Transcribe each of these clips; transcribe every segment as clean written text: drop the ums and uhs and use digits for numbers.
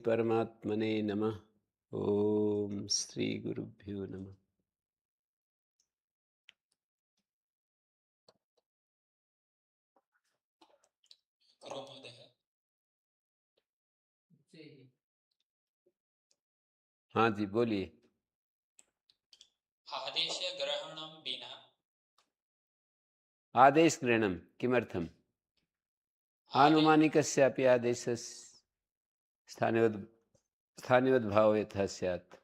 परमात्मने नमः। ओम श्री गुरुभ्यो नमः। गुरु महोदय, हाँ जी, बोलिए। आदेश ग्रहणं विना आदेश ग्रहणं किमर्थम्? आदे आनुमानिकस्यापि आदेशस् स्थानिवद्भावो यथा स्यात्।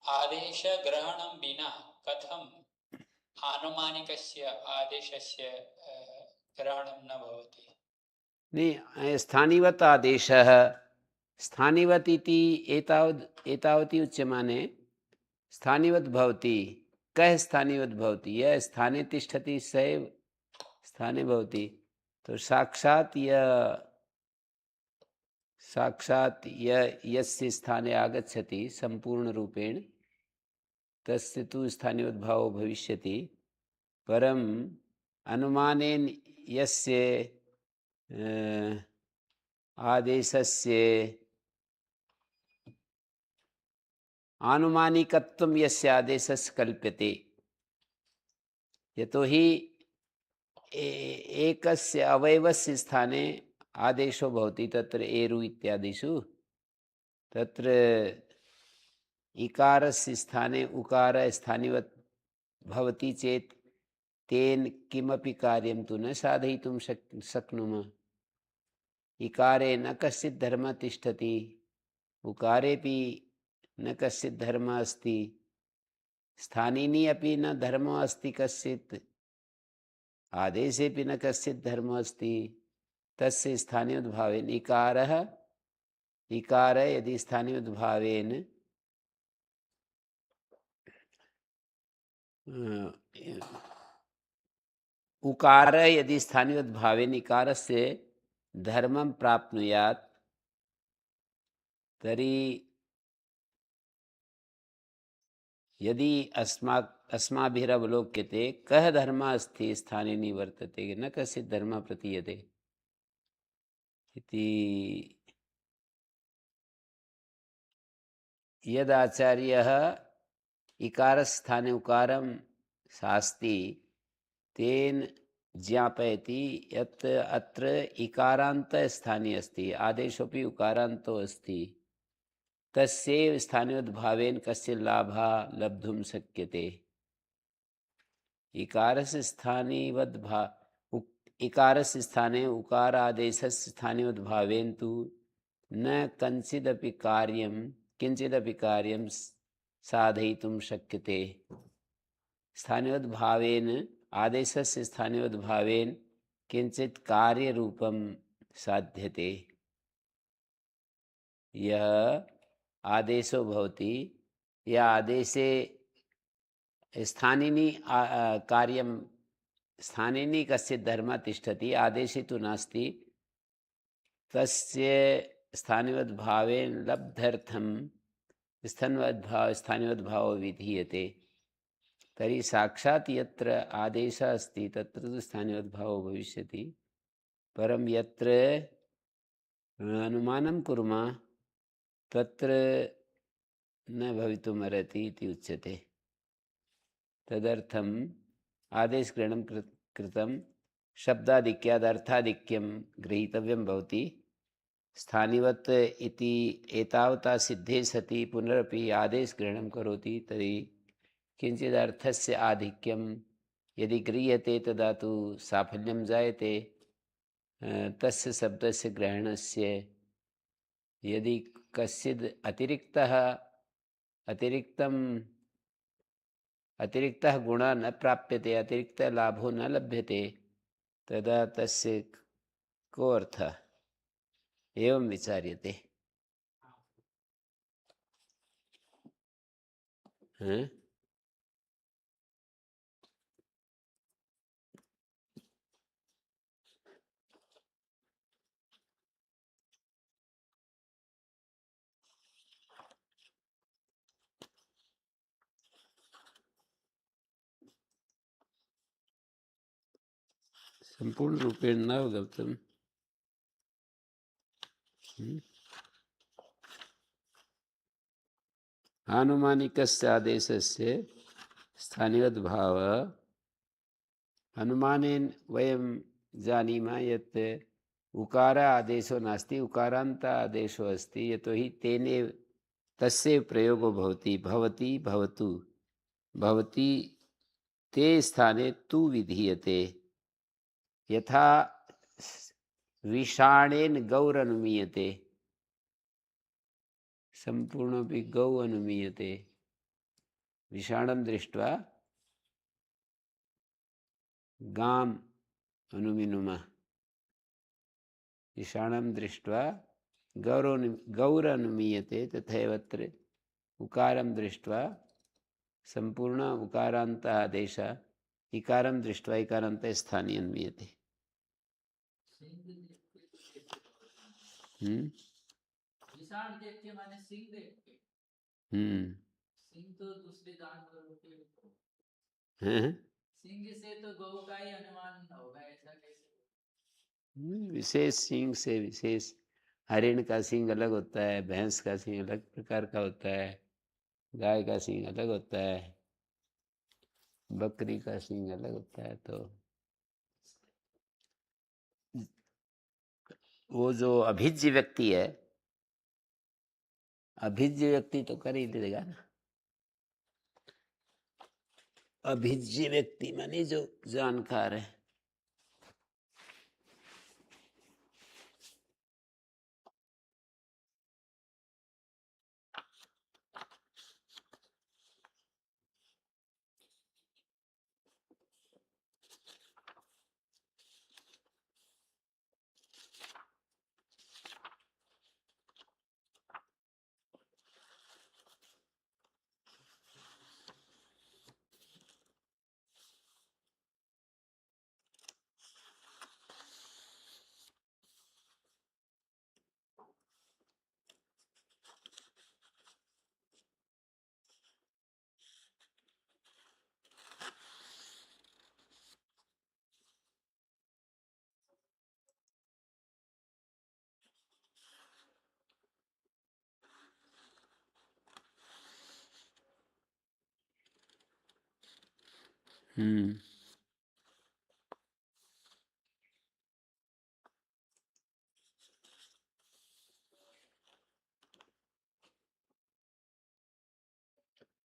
आदेश ग्रहणं विना कथम् आनुमानिकस्य आदेशस्य ग्रहणं न भवति। नहीं, स्थानिवत् आदेशः स्थानिवत् इति एतावती उच्यमाने स्थानिवत् भवति। कः स्थानिवत् भवति? यः स्थाने तिष्ठति स एव स्थाने भवति। तो साक्षात् यस्य स्थाने आगच्छति संपूर्णरूपेण तस्य तु स्थानिवद्भावो भविष्यति। परम् अनुमानेन यस्य आदेशस्य आनुमानिकत्वं यस्य आदेशस्य कल्प्यते, यतोहि एकस्य अवयवस्य स्थाने आदेशो भवति। तत्र एरु इत्यादिषु तत्र इकारस्य स्थाने उकार स्थानिवत् भवति चेत् तेन किमपि कार्यं तु न साधयितुं शक्नुमः। इकारे न कश्चित् धर्मः तिष्ठति, उकारेपि न कश्चित् धर्मः अस्ति, स्थानिनी अपि न धर्मः अस्ति कश्चित्, आदेशेपि न कश्चित् धर्मः अस्ति। तस्य स्थानियोद्भावेन इकार यदि स्थानियोद्भावेन उकार यदि स्थानियोद्भावेन इकारस्य धर्मं प्राप्नुयात् तर्हि यदि अस्माभिरवलोक्यते कः धर्मः अस्ति स्थाने निवर्तते, न कश्चित् धर्मः प्रतीयते इति यदाचार्यः इकारस्थाने उकारं शास्ति तेन ज्ञापयति यत् अत्र इकारान्तस्थाने अस्ति, आदेशोऽपि उकारान्तो अस्ति। तस्यैव स्थानियोद्भावेन कस्य लाभः लब्धुं शक्यते। इकारस्य इकारस्य स्थाने उकारादेशस्य स्थानियोद्भावेन तु न किञ्चिदपि कार्यं साधयितुं शक्यते। स्थानियोद्भावेन आदेशस्य स्थानियोद्भावेन किञ्चित् कार्यरूपं साध्यते। यः आदेशो भवति, यः आदेशे स्थानिनी कार्यं स्थानिनी कश्चित् धर्मः तिष्ठति, आदेशे तु नास्ति, तस्य स्थानिवद्भावेन लब्ध्यर्थं स्थानिवद्भावो विधीयते। तर्हि साक्षात् यत्र आदेशः अस्ति तत्र तु स्थानिवद्भावो भविष्यति। परं यत्र अनुमानं कुर्मः तत्र न भवितुमर्हति इति उच्यते। तदर्थम् आदेशग्रहणं कृतं शब्दाधिक्यात् अर्थाधिक्यं गृहीतव्यं भवति। स्थानिवत् इति एतावता सिद्धे सति पुनरपि आदेशग्रहणं करोति तर्हि किञ्चित् अर्थस्य आधिक्यं यदि गृह्यते तदा तु साफल्यं जायते तस्य शब्दस्य ग्रहणस्य। यदि कश्चिद् अतिरिक्तः गुणः न प्राप्यते, अतिरिक्तः लाभो न लभ्यते, तदा तस्य को अर्थः? एवं विचार्यते। संपूर्ण रूपेण न अवगतम्। आनुमानिकस्य आदेशस्य स्थानिवद् भाव अनुमानेन वयं जानीमः यत् उकार आदेशो नास्ति, उकारान्त आदेशो अस्ति। यतोहि तेनेव तस्य प्रयोगो भवति। भवति भवतु, भवति ते स्थाने तु विधीयते। यथा विषाणेन गौरनुमीयते, सम्पूर्णोऽपि गौ अनुमीयते। विषाणं दृष्ट्वा गाम् अनुमिनुमः, विषाणं दृष्ट्वा गौरनुमीयते। तथैव अत्र उकारं दृष्ट्वा सम्पूर्ण उकारान्त आदेश, इकारं दृष्ट्वा इकारान्त स्थानीय अन्मीयते। विशाल देख के माने सिंह देख के। सिंह तो दूसरे जानवर होते हैं। सिंह से तो गौ का ही अनुमान होगा, ऐसा कैसे? विशेष सिंह से विशेष, हरिण का सिंग अलग होता है, भैंस का सिंग अलग प्रकार का होता है, गाय का सिंग अलग होता है, बकरी का सिंग अलग होता है। तो वो जो अभिज्ञ व्यक्ति है, अभिज्ञ व्यक्ति तो कर ही देगा ना। अभिज्ञ व्यक्ति माने जो जानकार है।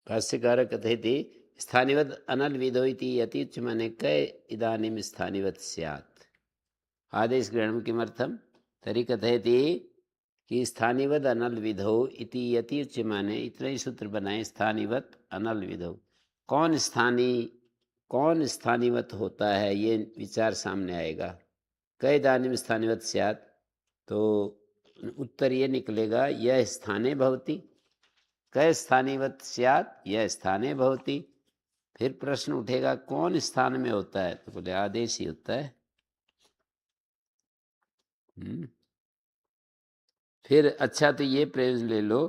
भाष्यकार कथयति स्थानिवद् अनल विधो इति यति माने कै इदानीं स्थानिवत् स्यात्। आदेश ग्रहणं किमर्थं? तर्हि कथयति कि स्थानिवद् अनल विधौ इति यति माने इतना ही सूत्र बनाए, स्थानिवत् अनल विधौ। कौन स्थानिवत होता है, ये विचार सामने आएगा। कै इदानीं स्थानिवत् स्यात्, तो उत्तर ये निकलेगा यह स्थाने भवति। कै स्थानीवत स्यात्, यह स्थाने भवति। फिर प्रश्न उठेगा कौन स्थान में होता है, तो बोले आदेश ही होता है। फिर अच्छा, तो ये प्रयोजन ले लो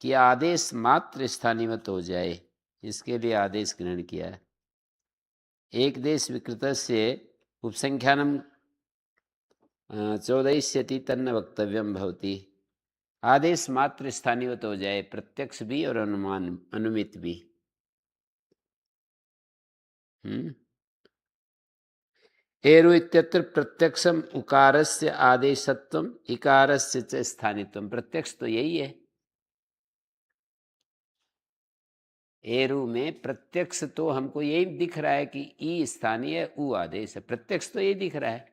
कि आदेश मात्र स्थानीवत हो जाए, इसके लिए आदेश ग्रहण किया है। एक देश विकृतस्य उपसंख्यानम 14 तन्न वक्तव्यम भवति। आदेश मात्र स्थानीयत हो जाए, प्रत्यक्ष भी और अनुमान अनुमित भी। एरु इत्यत्र प्रत्यक्षम उकारस्य आदेशत्वम इकारस्य च स्थानित्वम। प्रत्यक्ष तो यही है। एरु में प्रत्यक्ष तो हमको यही दिख रहा है कि ई स्थानीय उ आदेश है, प्रत्यक्ष तो यही दिख रहा है।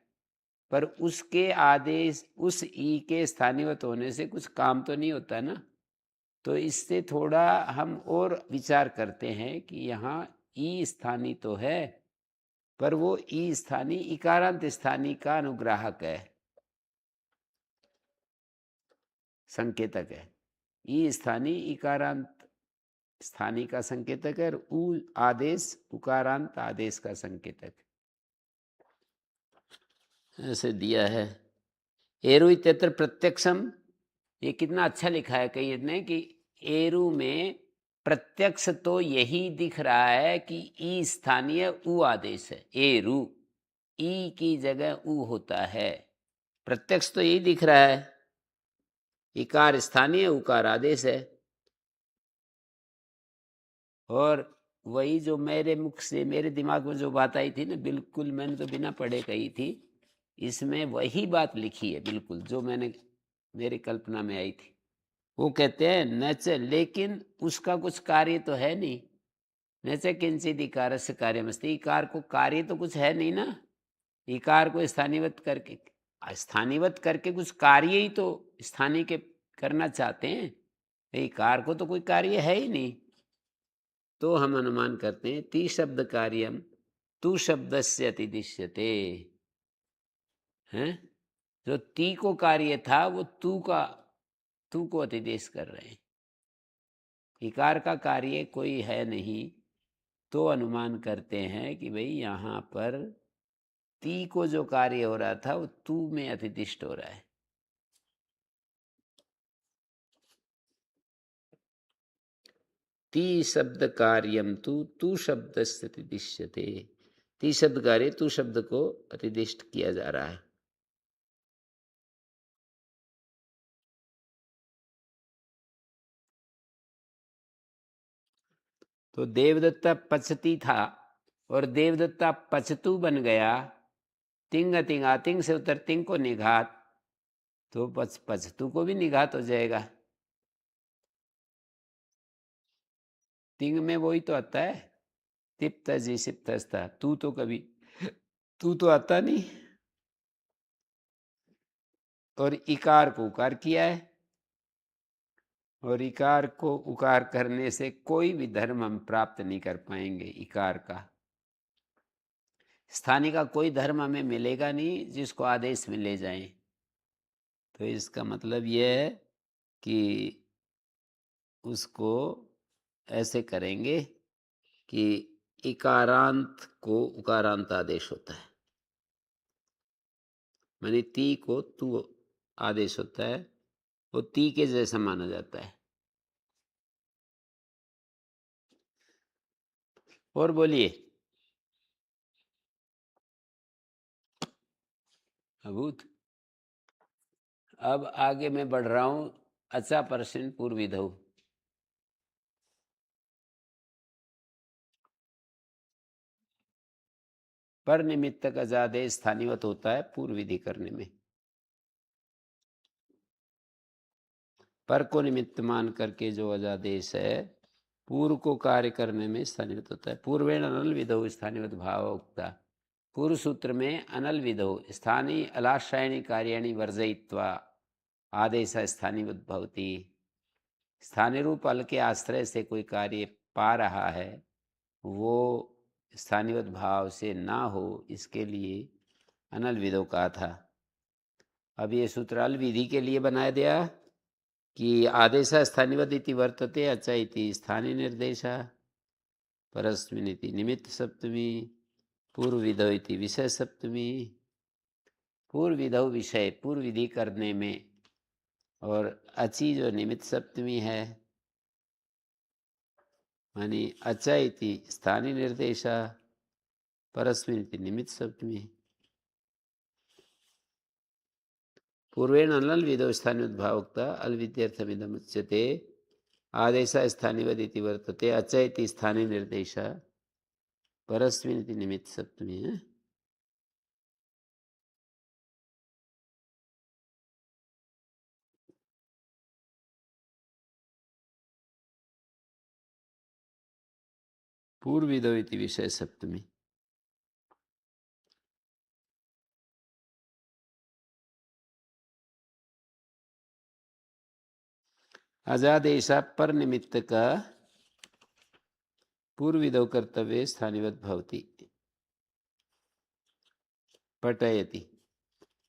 पर उसके आदेश, उस ई के स्थानीयत होने से कुछ काम तो नहीं होता ना। तो इससे थोड़ा हम और विचार करते हैं कि यहाँ ई स्थानी तो है, पर वो ई स्थानी इकारांत स्थानी का अनुग्राहक है, संकेतक है। ई स्थानी इकारांत स्थानी का संकेतक है, और उ आदेश उकारांत आदेश का संकेतक, ऐसे दिया है। एरु इत्यत्र प्रत्यक्षम, ये कितना अच्छा लिखा है कहीं ने कि एरु में प्रत्यक्ष तो यही दिख रहा है कि ई स्थानीय उ आदेश है। एरु ई की जगह उ होता है, प्रत्यक्ष तो यही दिख रहा है। इकार स्थानीय, उकार आदेश है। और वही जो मेरे मुख से मेरे दिमाग में जो बात आई थी ना, बिल्कुल मैंने तो बिना पढ़े कही थी, इसमें वही बात लिखी है बिल्कुल जो मैंने मेरी कल्पना में आई थी। वो कहते हैं नच, लेकिन उसका कुछ कार्य तो है नहीं। नच किंचित इकारस्य कार्यमस्ति, इकार को कार्य तो कुछ है नहीं ना। इकार को स्थानीवत करके कुछ कार्य ही तो स्थानीय के करना चाहते हैं। इकार को तो कोई कार्य है ही नहीं। तो हम अनुमान करते हैं ती शब्द कार्यम तू शब्द से अतिदिश्यते हैं। जो ती को कार्य था वो तू को अतिदेश कर रहे हैं। इकार का कार्य कोई है नहीं, तो अनुमान करते हैं कि भाई यहाँ पर ती को जो कार्य हो रहा था वो तू में अतिदिष्ट हो रहा है। ती शब्द कार्यम तू शब्द से अतिदिश्यते, ती शब्द कार्य तू शब्द को अतिदिष्ट किया जा रहा है। तो देवदत्ता पचती था और देवदत्ता पचतू बन गया। तिंग तिंगा तिंग से उतर तिंग को निघात, तो पचतू को भी निघात हो जाएगा। तिंग में वही तो आता है, तिप्त जी सिप्तस्ता, तू तो आता नहीं। और इकार को उकार किया है, और इकार को उकार करने से कोई भी धर्म हम प्राप्त नहीं कर पाएंगे। इकार का स्थानीय का कोई धर्म हमें मिलेगा नहीं जिसको आदेश में ले जाएं। तो इसका मतलब यह है कि उसको ऐसे करेंगे कि इकारांत को उकारांत आदेश होता है, मानी ती को तू आदेश होता है, वो ती के जैसा माना जाता है। और बोलिए अभूत। अब आगे मैं बढ़ रहा हूं। अच्छा % पूर्विधौ। पर निमित्त का आदेश स्थानीयवत होता है पूर्व विधि करने में। पर को निमित्त मान करके जो अजादेश है पूर्व को कार्य करने में स्थानीयवत होता है। पूर्वेण अनल विधौ स्थानीयवत भाव उक्ता। पूर्व सूत्र में अनल विधौ स्थानीय अलाश्रयणी कार्याणि वर्जयित्वा आदेश स्थानीयवत भवति। स्थानीय रूप अल के आश्रय से कोई कार्य पा रहा है, वो स्थानीयवत भाव से ना हो, इसके लिए अनल विधौ कहा था। अब ये सूत्र अल विधि के लिए बनाया दिया कि आदेश स्थानीयवत इति वर्तते, अच्छा इति स्थानीय निर्देश परस्मिनिति निमित्त सप्तमी पूर्व विधौ इति विषय सप्तमी। पूर्व विधौ विषय पूर्व विधि करने में, और अची जो निमित्त सप्तमी है, मानी अच्छा इति स्थानीय निर्देश परस्मिनिति निमित्त सप्तमी। पूर्वेण अनल विधौ स्थानीयोद्भावोक्ता अल विद्यर्थमिदम् उच्यते। आदेश स्थानीयवद इति वर्तते, अच्छा इति स्थानीय निर्देश परस्मिन् इति निमित्त सप्तमी है। पूर्व विधौ इति विषय सप्तमी। अजादेश पर निमित्त का पूर्व विधौ कर्तव्य स्थानीयवत भवति। पठयति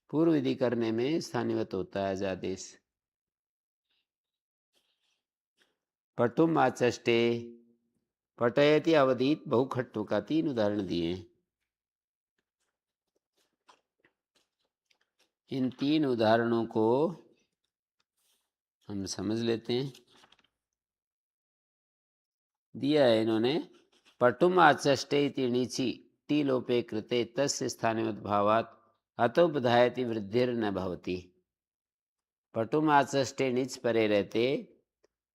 पूर्व विधि करने में स्थानीयवत होता है अजादेश। पटुम आचष्टे पठयति अवधीत बहुखट्टों का 3 उदाहरण दिए। इन 3 उदाहरणों को हम समझ लेते हैं। दिया है इन्होंने, पटुम आचष्टे इति णीचि टी लोपे कृते तस्य स्थानीयोद्भावात् अतोपधायति वृद्धिर न भवति। पटुम आचष्टे नीच परे रहते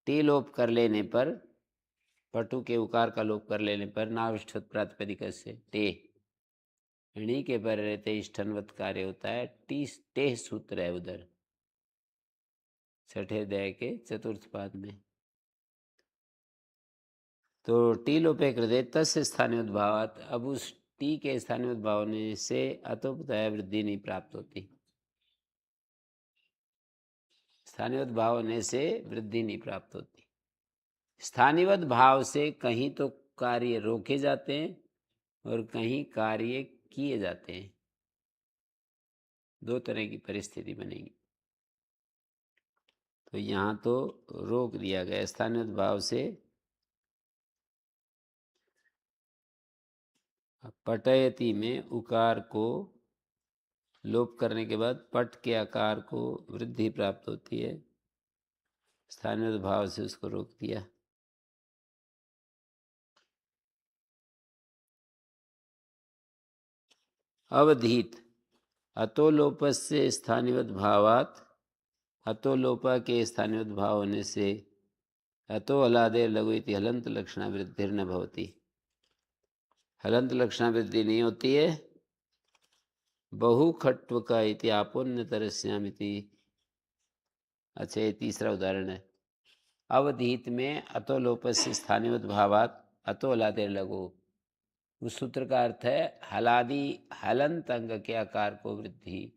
टी लोप कर लेने पर पटु के उकार का लोप कर लेने पर नाविष्ठवत प्रातिपदिक से टे, णी के पर रहते इष्टनवत कार्य होता है। टी टेह सूत्र है उधर छठे अध्याय के चतुर्थ पाद में। तो टी लोपे कृते तस्य स्थानीय उद्भावात, अब उस टी के स्थानीय उद्भाव होने से अतोपतया वृद्धि नहीं प्राप्त होती। स्थानीय भाव होने से वृद्धि नहीं प्राप्त होती। स्थानीयवत भाव से कहीं तो कार्य रोके जाते हैं और कहीं कार्य किए जाते हैं, दो तरह की परिस्थिति बनेगी। तो यहाँ तो रोक दिया गया स्थानीय भाव से। पटयति में उकार को लोप करने के बाद पट के आकार को वृद्धि प्राप्त होती है, स्थानीय भाव से उसको रोक दिया। अवधीत अतोलोपस्य स्थानीयवत भावात, अतोलोपा के स्थानीयवत भाव होने से अतो हलादेर लघु इति हलंत लक्षणा वृद्धिर न भवति, हलंत लक्षणा वृद्धि नहीं होती है। बहु खट्व का इति आपोन्य तरस्याम इति, अच्छा ये तीसरा उदाहरण है। अवधीत में अतोलोपस्य स्थानीयवत भावात अतो हलादेर लघु, उस सूत्र का अर्थ है हलादि हलंत अंग के आकार को वृद्धि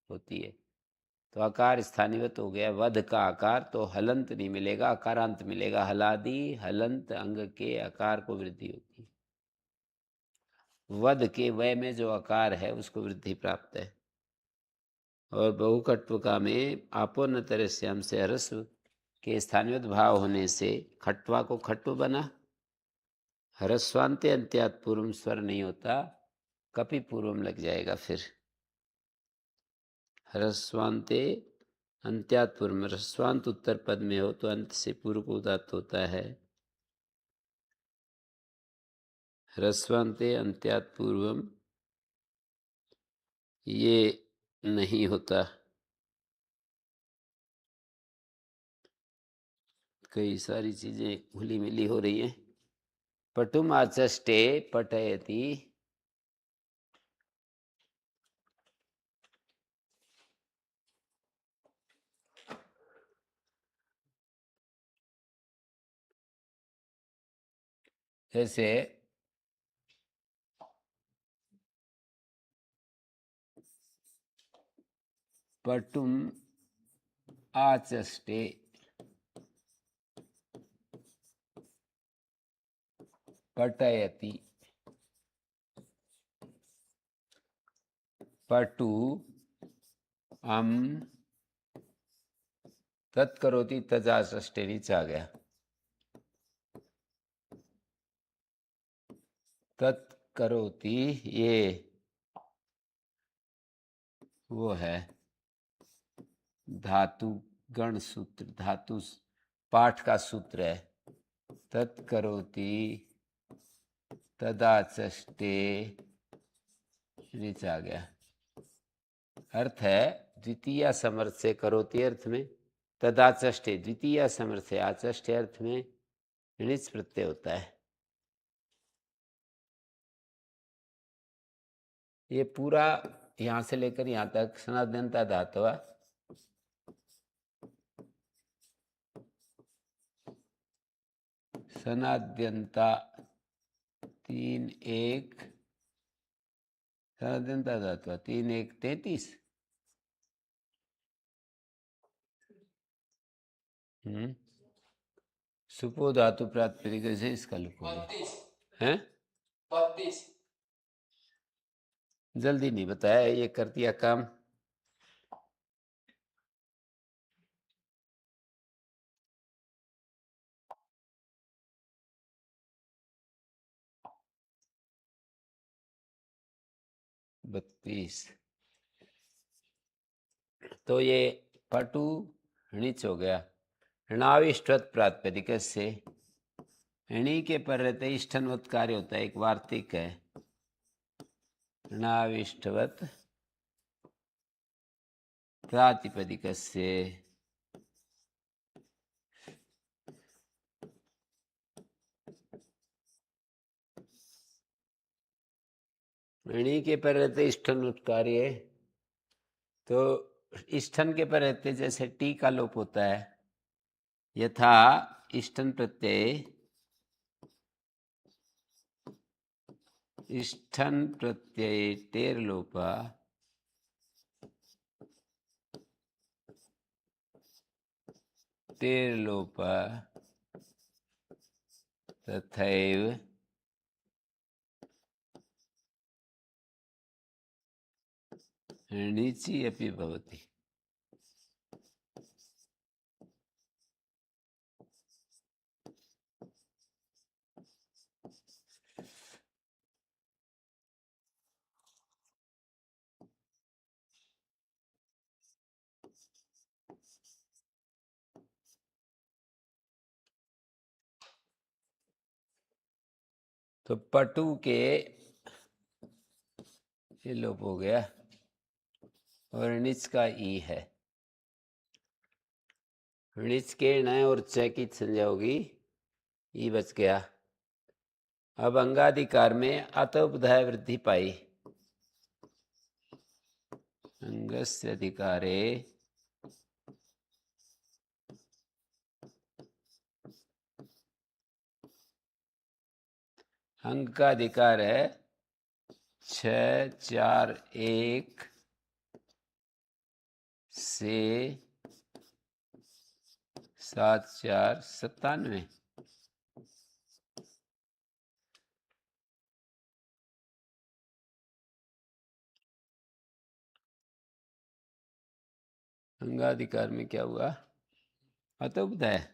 होती है। तो आकार स्थानीयवत हो गया, वध का आकार, तो हलंत नहीं मिलेगा, आकारांत मिलेगा। हलादि हलंत अंग के आकार को वृद्धि होती है। वध के वय में जो आकार है उसको वृद्धि प्राप्त है। और बहुखट्वका में आपोन्न तरस्याम से ह्रस्व के स्थानीयवत भाव होने से खट्वा को खट्व बना। ह्रस्वांते अंत्यात पूर्व स्वर नहीं होता, कपि पूर्वम लग जाएगा। फिर ह्रस्वांते अंत्यात पूर्व, ह्रस्वांत उत्तर पद में हो तो अंत से पूर्व को उदात्त होता है। ह्रस्वांते अंत्यात पूर्वम ये नहीं होता। कई सारी चीजें घुली मिली हो रही हैं। पटुम आचष्टे पठयति, जैसे पटुम आचष्टे, पठयति, पटु अम तत्करोति तजाचष्टे नीचे आ गया। तत्करोति ये वो है धातु गण सूत्र, धातु पाठ का सूत्र है। तत्करोति तदाचष्टे नीचे आ गया। अर्थ है द्वितीय समर्थ से, करोति अर्थ में, तदाचष्टे द्वितीय समर्थ से, आचष्टे अर्थ में णिच प्रत्यय होता है। ये पूरा यहां से लेकर यहां तक सनाद्यंता धातुआ सनाद्यंता 3-1 सनाद्यंता धातुआ 3-1 33। सुपो धातु प्रातिपदिक से इसका लिखोगे हैं? 32 जल्दी नहीं बताया, ये कर दिया काम। बत्तीस। तो ये पटु णिच हो गया। णाविष्ठवत प्रातिपदिक से, णी के पर रहते इष्टनवत कार्य होता है, एक वार्तिक है। णाविष्ठवत प्रातिपदिक से णी के पर रहते इष्ठन उत्कार्य, तो इष्ठन के पर रहते जैसे टी का लोप होता है, यथा इष्ठन प्रत्यय इष्ठन प्रत्यय टेर लोपा टेर लोपा तथैव णिचि अपि भवति। तो पटु के ये लोप हो गया और णिच का ई है। णिच के न और च की संज्ञा होगी, ई बच गया। अब अंगाधिकार में अत उपधाय वृद्धि पाई। अंगस्य अधिकारे अंग का अधिकार है 6, 4, 1 से 7, 4, 97। अंगाधिकार में क्या हुआ? अत उपधाय।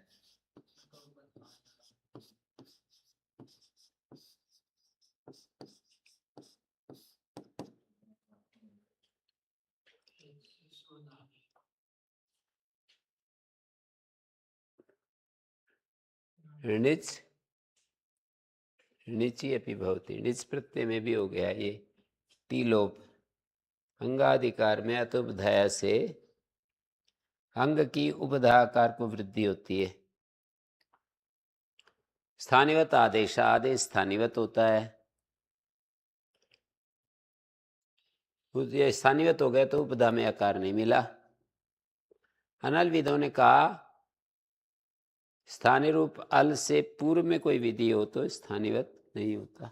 णिच णिचि अपि भवति। णिच प्रत्यय में भी हो गया ये टी लोप। अंगाधिकार में अत उपधाया से अंग की उपधाकार को वृद्धि होती है। स्थानिवत आदेश, आदेश स्थानिवत होता है। ये स्थानिवत हो गया तो उपधा में आकार नहीं मिला। अनलविदों ने कहा स्थानीय रूप अल से पूर्व में कोई विधि हो तो स्थानिवत नहीं होता।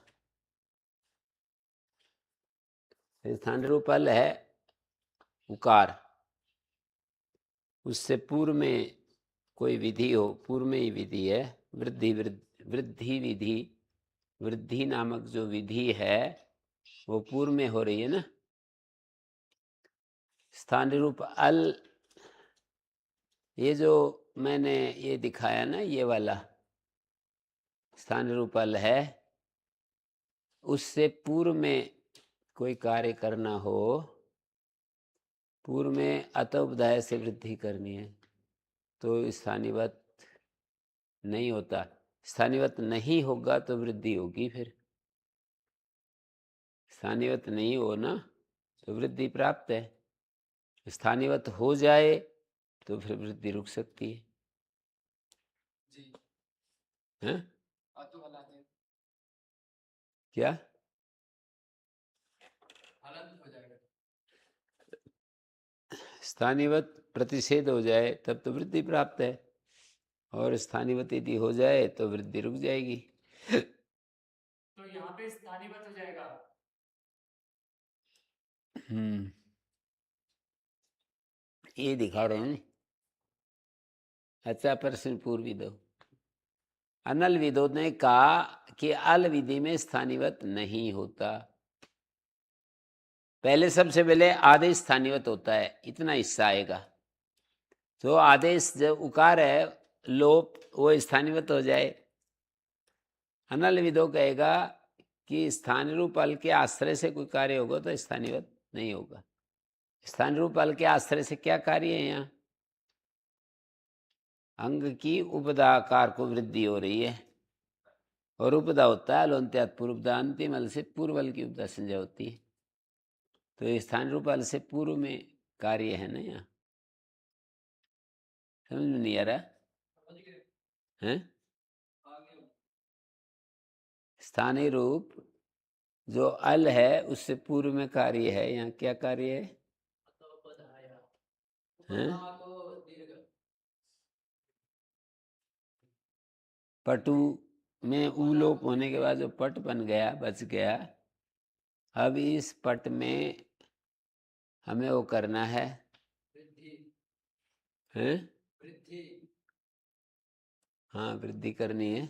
स्थानीय रूप अल है उकार, उससे पूर्व में कोई विधि हो, पूर्व में ही विधि है। वृद्धि वृद्धि विधि, वृद्धि नामक जो विधि है वो पूर्व में हो रही है ना। स्थानीय रूप अल, ये जो मैंने ये दिखाया ना, ये वाला स्थानीय रूप अल है, उससे पूर्व में कोई कार्य करना हो, पूर्व में अत उपधाय से वृद्धि करनी है तो स्थानीवत नहीं होता। स्थानीवत नहीं होगा तो वृद्धि होगी। फिर स्थानीवत नहीं हो ना तो वृद्धि प्राप्त है। स्थानीवत हो जाए तो फिर वृद्धि रुक सकती है। हैं? क्या स्थानीवत प्रतिषेध हो जाए तब तो वृद्धि प्राप्त है, और स्थानीवत यदि हो जाए तो वृद्धि रुक जाएगी। तो यहाँ पे स्थानीवत हो जाएगा। ये दिखा रहे हैं। अच्छा, प्रश्न पूर्वी दो। अनल विदों ने कहा कि अल विधि में स्थानीवत नहीं होता। पहले सबसे पहले आदेश स्थानीवत होता है, इतना हिस्सा आएगा। तो आदेश जब उकार है लोप, वो स्थानीवत हो जाए। अनल विदो कहेगा कि स्थानीय रूप अल के आश्रय से कोई कार्य होगा तो स्थानीवत नहीं होगा। स्थानीय रूप अल के आश्रय से क्या कार्य है? यहाँ अंग की उपदाकार को वृद्धि हो रही है, और उपदा होता है अलोन्त्यात पूर्वदा, अंतिम अल से पूर्व अल की उपदा संज्ञा होती है। तो ये स्थानीय रूप अल से पूर्व में कार्य है ना। यहाँ समझ में नहीं आ रहा है? स्थानीय रूप जो अल है उससे पूर्व में कार्य है, यहाँ क्या कार्य है? अतोपधाया हैं? उपधा को दीर्घ पटु में ऊ लोप होने के बाद जो पट बन गया, बच गया, अब इस पट में हमें वो करना है, वृद्धि हैं? वृद्धि हाँ, वृद्धि करनी है।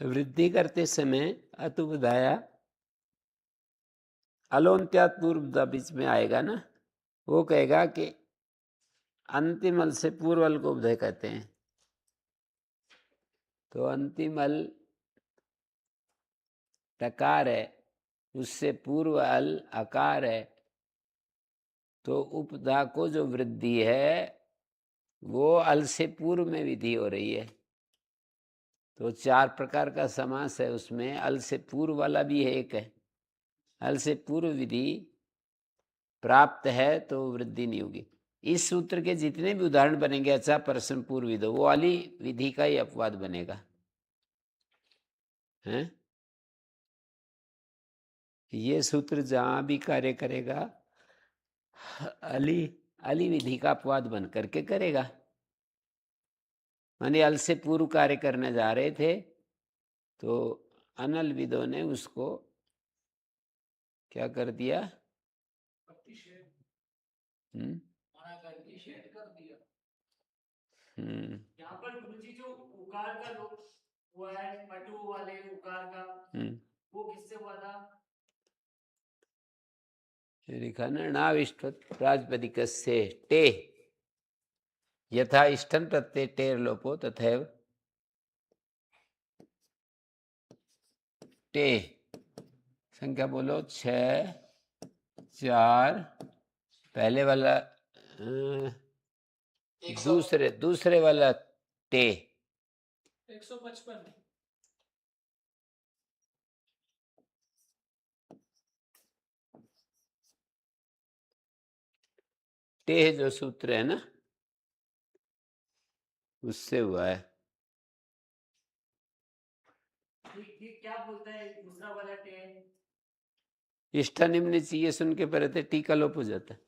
वृद्धि करते समय अतुबधाया अलोन्त्यात पूर्व बीच में आएगा ना, वो कहेगा कि अंतिम अल से पूर्व अल को उपधय कहते हैं। तो अंतिम अल टकार है, उससे पूर्व अल अकार है, तो उपधा को जो वृद्धि है वो अल से पूर्व में विधि हो रही है। तो 4 प्रकार का समास है, उसमें अल से पूर्व वाला भी है, एक है। अल से पूर्व विधि प्राप्त है तो वृद्धि नहीं होगी। इस सूत्र के जितने भी उदाहरण बनेंगे, अच्छा परसम पूर्व विधो, वो वाली विधि का ही अपवाद बनेगा, हैं? ये सूत्र जहां भी कार्य करेगा अली विधि का अपवाद बन करके करेगा। माने अल से पूर्व कार्य करने जा रहे थे तो अनल विदों ने उसको क्या कर दिया? हम्म मना करके शेड कर दिया। हम्म यहाँ पर गुरुजी जो उकार का लोप हुआ है, पटु वाले उकार का, हम्म वो किससे हुआ था? ये लिखा ना, नाविष्ठत प्रातिपदिकस्य टे यथा इष्टन प्रत्यय टेर लोपो तथैव टे। संख्या बोलो, 6 4, पहले वाला दूसरे वाला टे 155 टे जो सूत्र है ना, उससे हुआ है। ये क्या बोलता है दूसरा वाला टेन? इष्टा निम्न चाहिए सुन के पढ़ते टीका लोप हो जाता है।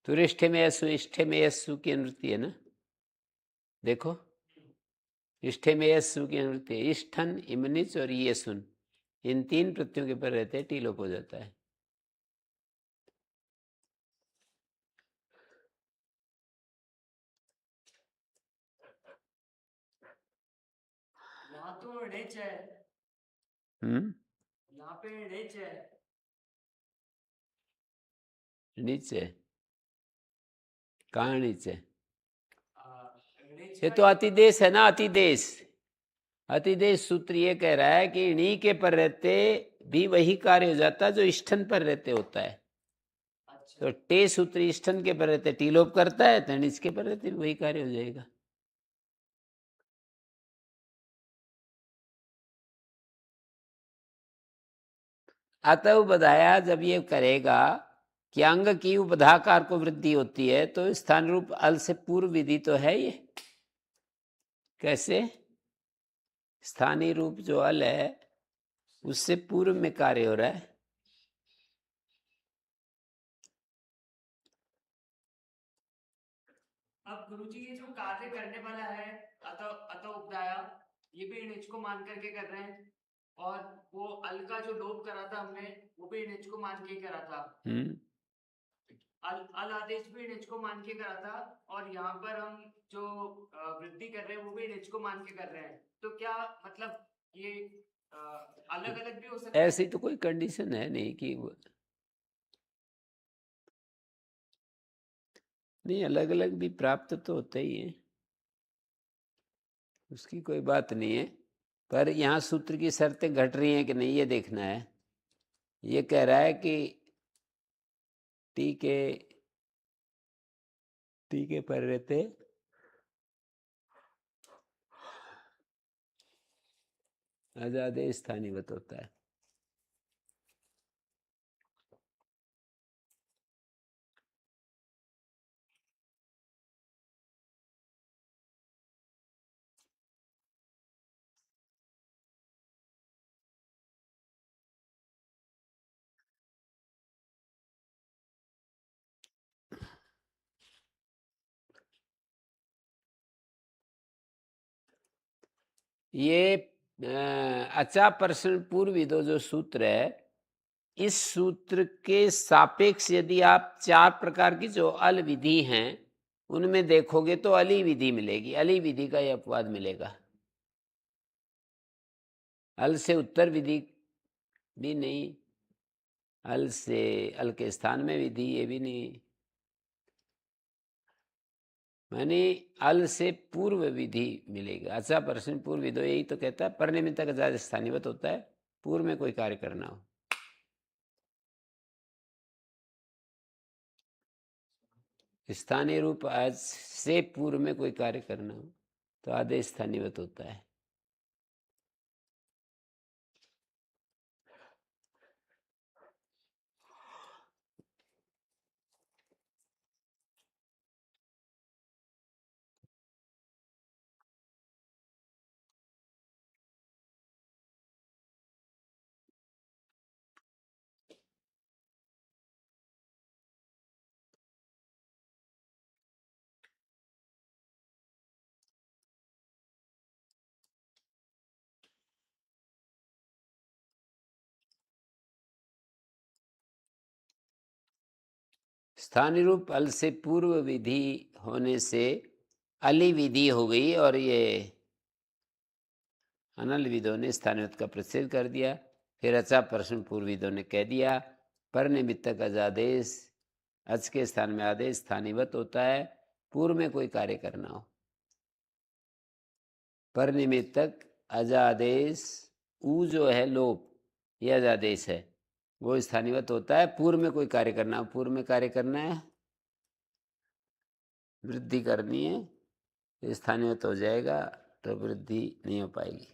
तुरिष्ठे में यसु, इष्ठे में यसु की अनुवृत्ति है ना, देखो इष्ठे में यसु की अनुवृत्ति है। इष्ठन, इमनिच और ये सुन, इन 3 प्रत्ययों के पर रहते टी लोप हो जाता है। यहाँ तो रिच है, यहाँ पे रिच है। नीचे कहाँ नीचे? रिच ये का तो अतिदेश है ना, अतिदेश। अतिदेश सूत्र ये कह रहा है कि णी के पर रहते भी वही कार्य हो जाता है जो इष्ठन पर रहते होता है। अच्छा। तो टे सूत्र इष्ठन के पर रहते टी लोप करता है, तो नीच के पर रहते भी वही कार्य हो जाएगा। अतः उपधाया जब ये करेगा कि अंग की उपधाकार को वृद्धि होती है, तो स्थान रूप अल से पूर्व विधि तो है ये। कैसे? स्थानीय रूप जो अल है उससे पूर्व में कार्य हो रहा है। अब गुरुजी ये जो कार्य करने वाला है अतः अतः उपदाया, ये भी निच को मान करके कर रहे हैं, और वो अल का जो लोप करा था हमने, वो भी निच को मान के करा था। अल आदेश भी निच को मान के करा था, और यहाँ पर हम जो वृद्धि कर रहे हैं वो भी निच को मान के कर रहे हैं। तो क्या मतलब ये अलग अलग भी हो सकता है? ऐसी तो कोई कंडीशन है नहीं कि नहीं, अलग अलग भी प्राप्त तो होते ही है, उसकी कोई बात नहीं है। पर यहाँ सूत्र की शर्तें घट रही हैं कि नहीं, ये देखना है। ये कह रहा है कि टी के पर रहते आजादे स्थानीवत होता है। ये अचा प्रश्न पूर्वविदो जो सूत्र है, इस सूत्र के सापेक्ष यदि आप 4 प्रकार की जो अल विधि हैं उनमें देखोगे तो अली विधि मिलेगी, अली विधि का ये अपवाद मिलेगा। अल से उत्तर विधि भी नहीं, अल से अल के स्थान में विधि ये भी नहीं, माने अल से पूर्व विधि मिलेगा। अच्छा प्रश्न पूर्व विधो, यही तो कहता है परनिमित्त का ज्यादा स्थानीयवत होता है, पूर्व में कोई कार्य करना हो। स्थानीय रूप आज से पूर्व में कोई कार्य करना हो तो आदेश स्थानीयवत होता है। स्थानीय रूप अल से पूर्व विधि होने से अली विधि हो गई और ये अनल विदों ने स्थानीयवत का प्रतिषेध कर दिया। फिर अच्छा प्रश्न पूर्व विदों ने कह दिया पर निमित्तक अजादेश, अच के स्थान में आदेश स्थानीयवत होता है, पूर्व में कोई कार्य करना हो। पर निमित्तक अजादेश, ऊ जो है लोप, यह अजादेश है, वो स्थानीयवत होता है, पूर्व में कोई कार्य करना हो। पूर्व में कार्य करना है, वृद्धि करनी है, तो स्थानीयवत हो जाएगा, तो वृद्धि नहीं हो पाएगी।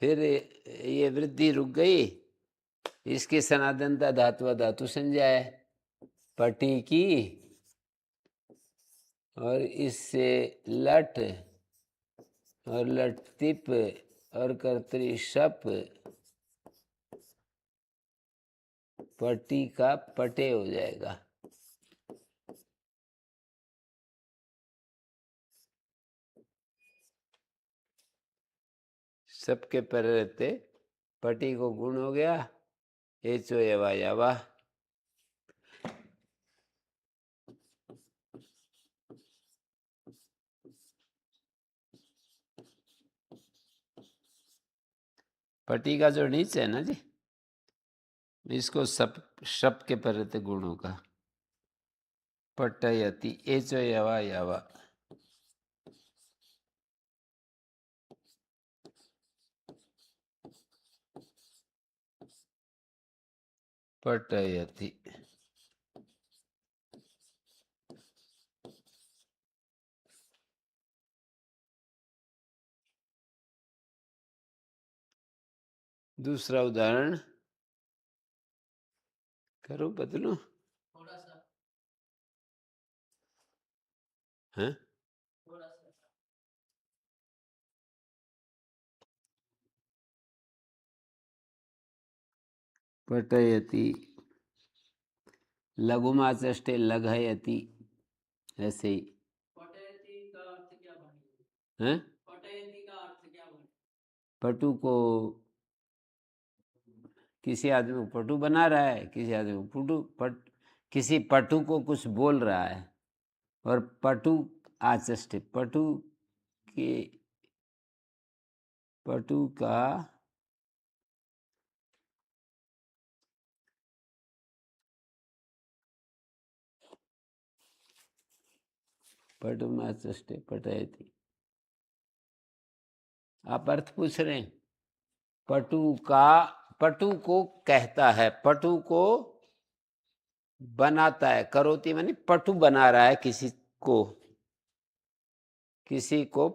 फिर ये वृद्धि रुक गई, इसकी सनातनता धातु धातु संज्ञा है, पटी की और इससे लट और लटिप और कर्तरी शप, पटी का पटे हो जाएगा। सबके पर रहते, पटी को गुण हो गया, एचो यवा यवा, पटी का जो नीचे है ना जी, इसको सब शप के पर रहते गुणों का, पटयति एचो यवा यवा, पटयति। दूसरा उदाहरण करो, बदलो थोड़ा सा हैं। थोड़ा सा पटयति, लघुमाचष्टे लघयति, ऐसे ही पटयति का अर्थ क्या बनेगा? हैं। पटयति का अर्थ क्या बनेगा? पटु को, किसी आदमी को पटु बना रहा है, किसी आदमी को किसी पटु को कुछ बोल रहा है, और पटु आचष्टे, पटु के, पटु का पटु आचष्टे पटयति। आप अर्थ पूछ रहे हैं, पटु का, पटु को कहता है, पटु को बनाता है, करोति माने पटु बना रहा है, किसी को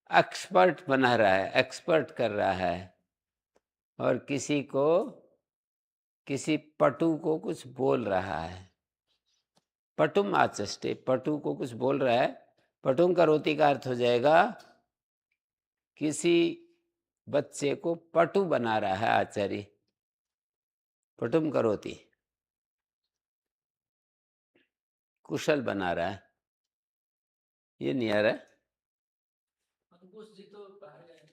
एक्सपर्ट बना रहा है, एक्सपर्ट कर रहा है, और किसी पटु को कुछ बोल रहा है। पटुम आचष्टे, पटु को कुछ बोल रहा है, पटुम करोति का अर्थ हो जाएगा किसी बच्चे को पटु बना रहा है आचार्य, पटुम करोति, कुशल बना रहा है। ये नहीं आ रहा है? अंकुश जी तो बाहर गए।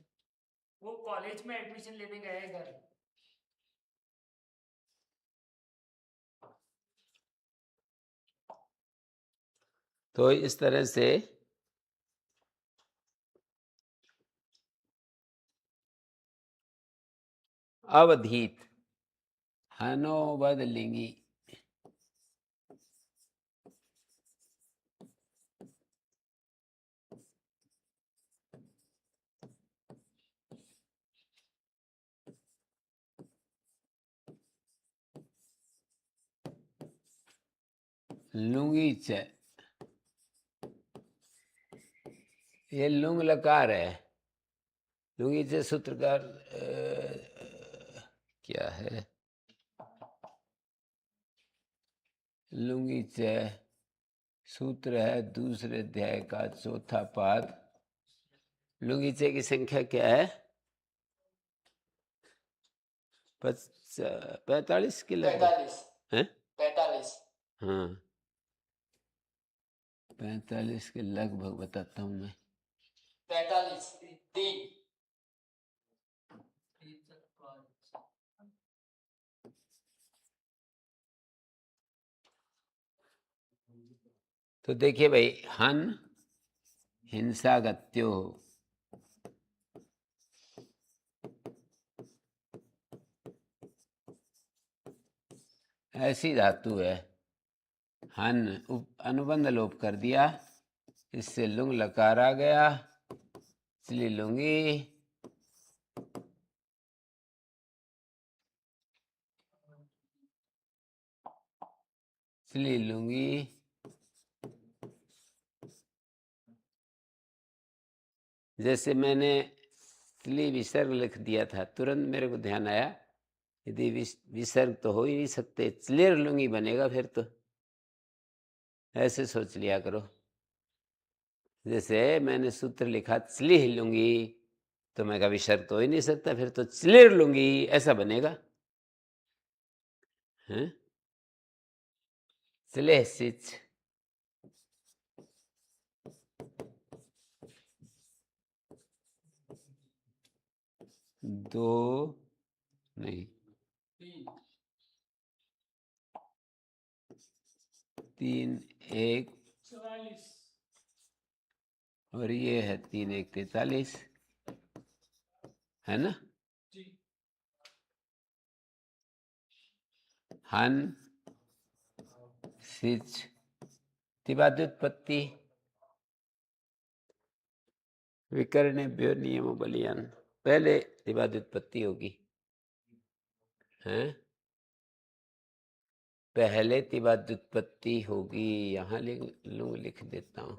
वो कॉलेज में एडमिशन लेने गए हैं घर। तो इस तरह से अवधीत हनोवद लिंगी, लुंगी च, ये लुंग लकार है। लुंगी च सूत्रकार क्या है? लुंगी च सूत्र है दूसरे अध्याय का चौथा पाद। लुंगीचे की संख्या क्या है? 45 के लगभग 45 है। 45 हाँ, 45 के लगभग बताता हूँ मैं। 43 3 तो देखिए भाई, हन हिंसा गत्यो, ऐसी धातु है। हन अनुबंध लोप कर दिया, इससे लुंग लकार आ गया, इसलिए लुंगी। इसलिए लुंगी जैसे मैंने इसलिए विसर्ग लिख दिया था, तुरंत मेरे को ध्यान आया, यदि विसर्ग तो हो ही नहीं सकते, चलेर लुंगी बनेगा फिर तो। ऐसे सोच लिया करो। जैसे मैंने सूत्र लिखा चलिह लूंगी, तो मैं कहा विसर्ग तो हो ही नहीं सकता, फिर तो चलेर लूंगी ऐसा बनेगा। हैं? चलेह सिच, दो नहीं 3 1 44 और ये है 3 1 43, है ना? जी हन सिच तिबाद्युत्पत्ति विकरणेभ्यो नियमो बलियान, पहले तिबाद्युत्पत्ति होगी। हैं? पहले तिबाद्युत्पत्ति होगी। यहाँ लिख देता हूँ।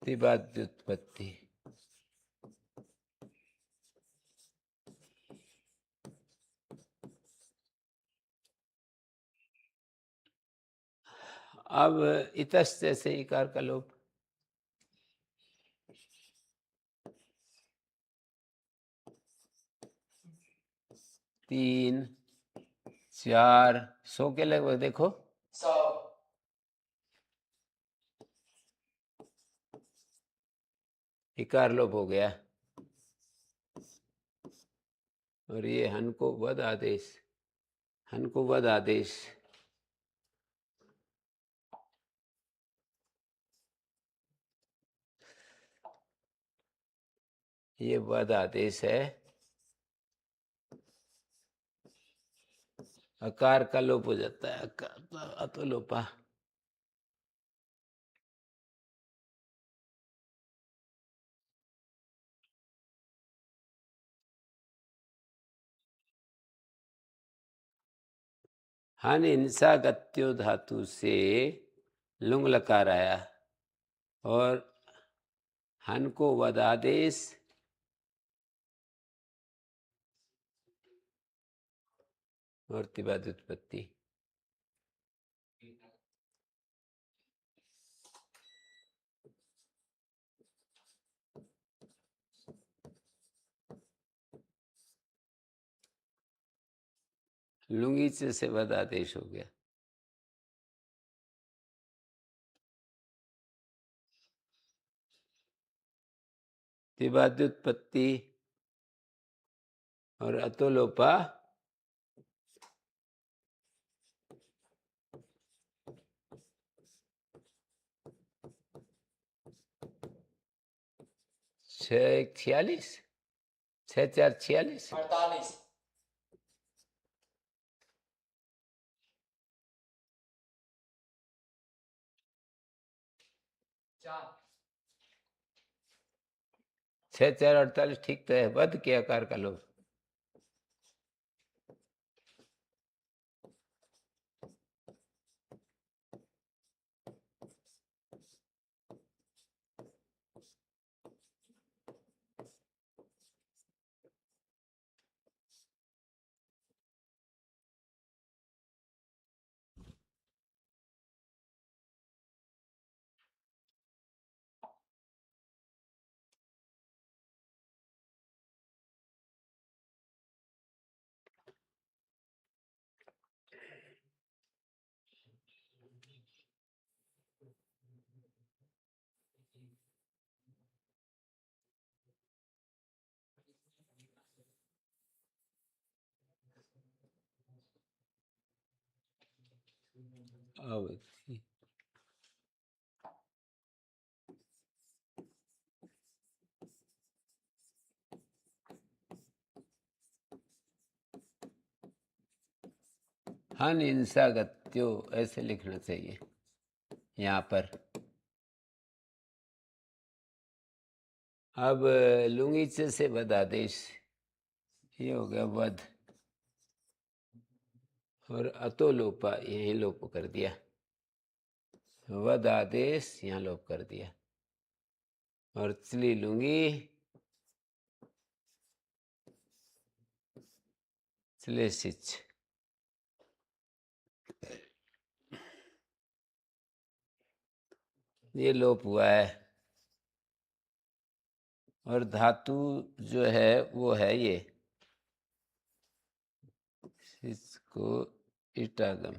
तिबाद्युत्पत्ति अब इतस्य से इकार का लोप, तीन 4 100 के लगभग देखो, 100 इकार लोप हो गया। और ये हन को वध आदेश, हन को वध आदेश, ये वध आदेश है। अकार का लोप हो जाता है, अतो लोपा। हन हिंसा गत्यो धातु से लुंग लकार आया और हन को वदादेश और तिबाद उत्पत्ति। लुंगी से वद आदेश हो गया। तिबाद्युत्पत्ति और अतोलोपा छः 46 छः 4 46 48 4 छः 4 48 ठीक तो है। वध के आकार का लोभ। अवधि हन हिंसा गत्यो ऐसे लिखना चाहिए यहाँ पर। अब लुंगीच से वध आदेश, ये हो गया वध, और अतोलोपा यही लोप कर दिया। वध आदेश यहाँ लोप कर दिया और चली लुंगी चले सिच। ये लोप हुआ है और धातु जो है वो है ये इसको इटागम,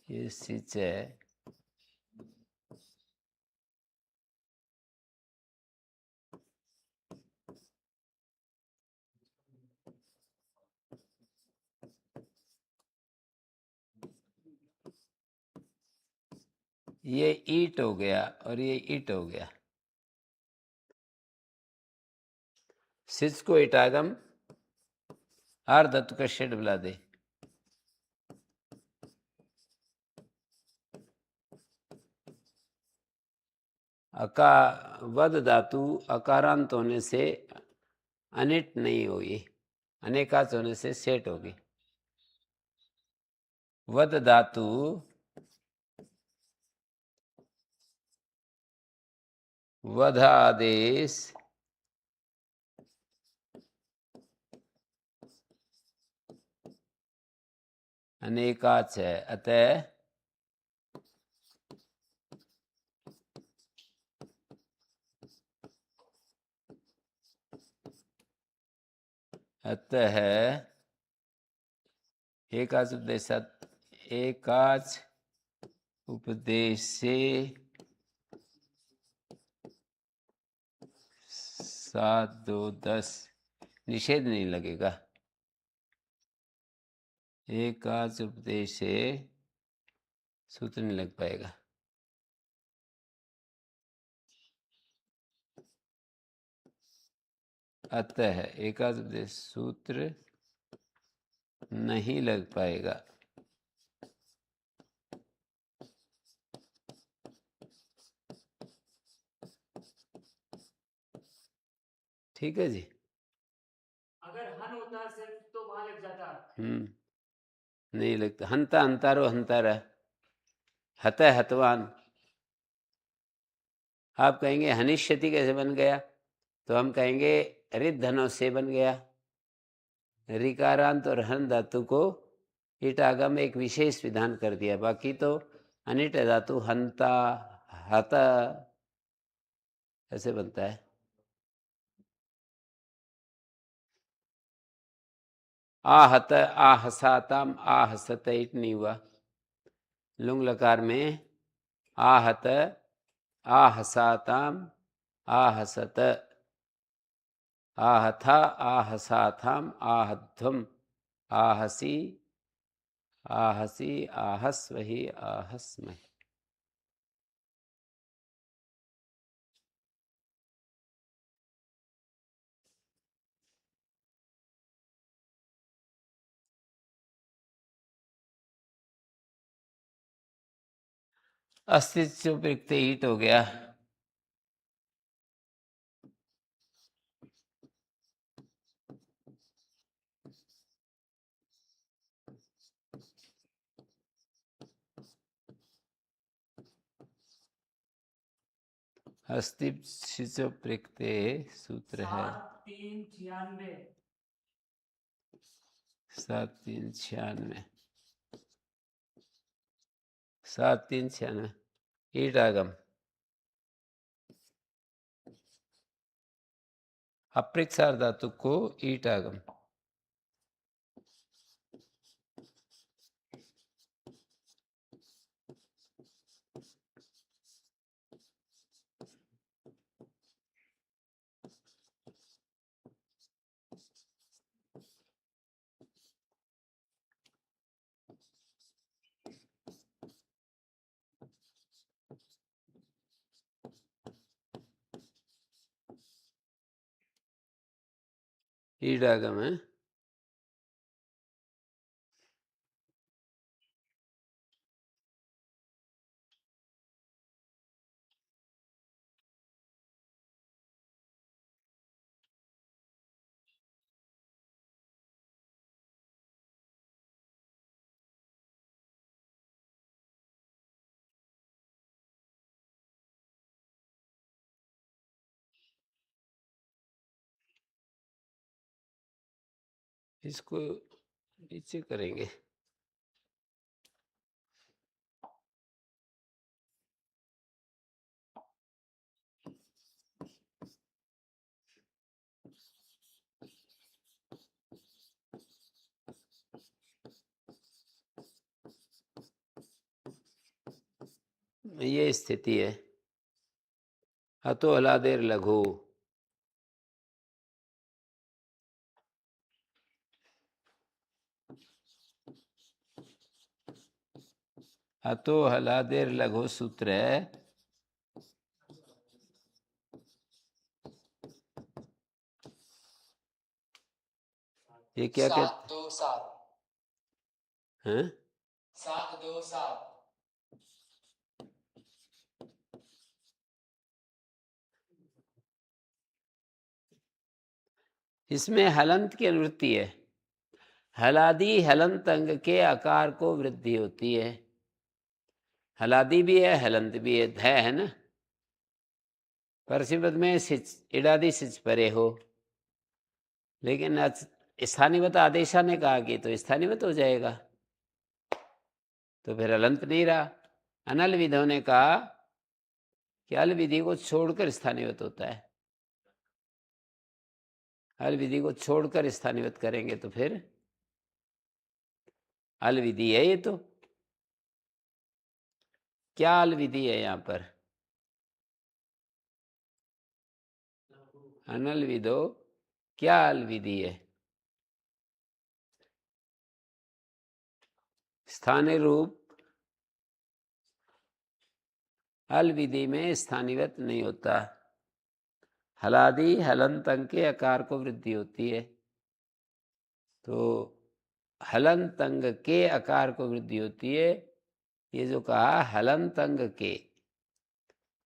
ये सिच है। ये ईट हो गया और ये ईट हो गया। सिच को इटागम आर धातु का शेड बुला दे। अका वद धातु अकारांत होने से अनिट नहीं होगी, अनेकाच होने से सेट होगी। वद धातु वध आदेश अनेकाच है, अतः अतः एकाच उपदेशात एकाच उपदेश से 7 2 10 निषेध नहीं लगेगा। एकाच उपदेश से सूत्र नहीं लग पाएगा। अतः एकाच उपदेश सूत्र नहीं लग पाएगा। ठीक है जी। अगर हन होता सिर्फ तो वहां लग जाता। नहीं लगता। हंता हंतारो हंतारा, हत हतवान। आप कहेंगे हनिष्यति कैसे बन गया, तो हम कहेंगे रित धनो से बन गया। ऋकारांत और हन धातु को ईट आगम एक विशेष विधान कर दिया, बाकी तो अनिट धातु हंता हत ऐसे बनता है। आहत आहसाताम आहसत ईट नहीं हुआ। लुंग लकार में आहत आहसाताम आहसत, आहथा आहसाथाम आहध्वम आहसी आहसी आहस्वहि आहस्महि। अस्तित्व प्रयुक्त ईट हो गया। अस्तित्व प्रयुक्त सूत्र है 7-3-96। 7-3-96। 7-3-96 ईट आगम। अप्रिक्सार धातु को ईट आगम। ईट आगम है। इसको नीचे करेंगे। ये स्थिति है। हतो हलादेर लघु, हतो हलादेर लघु सूत्र है। ये क्या कहते 7-2-7। हैं? 7-2-7। इसमें हलंत की अनुवृत्ति है। हलादी हलंत अंग के आकार को वृद्धि होती है। हलादी भी है, हलंत भी है ना। परसिपद में सिच इडादी सिच परे हो, लेकिन स्थानीवत आदेशा ने कहा कि तो स्थानीवत हो जाएगा, तो फिर हलंत नहीं रहा। अनल विधों ने कहा कि अल विधि को छोड़कर स्थानीवत होता है। अल विधि को छोड़कर स्थानीवत करेंगे तो फिर अल विधि है। ये तो क्या अल विधि है यहाँ पर? अनल विधो क्या अल विधि है? स्थानीय रूप अल विधि में स्थानीवत नहीं होता। हलादी हलंत अंग के आकार को वृद्धि होती है, तो हलंत अंग के आकार को वृद्धि होती है। ये जो कहा हलंत अंग के,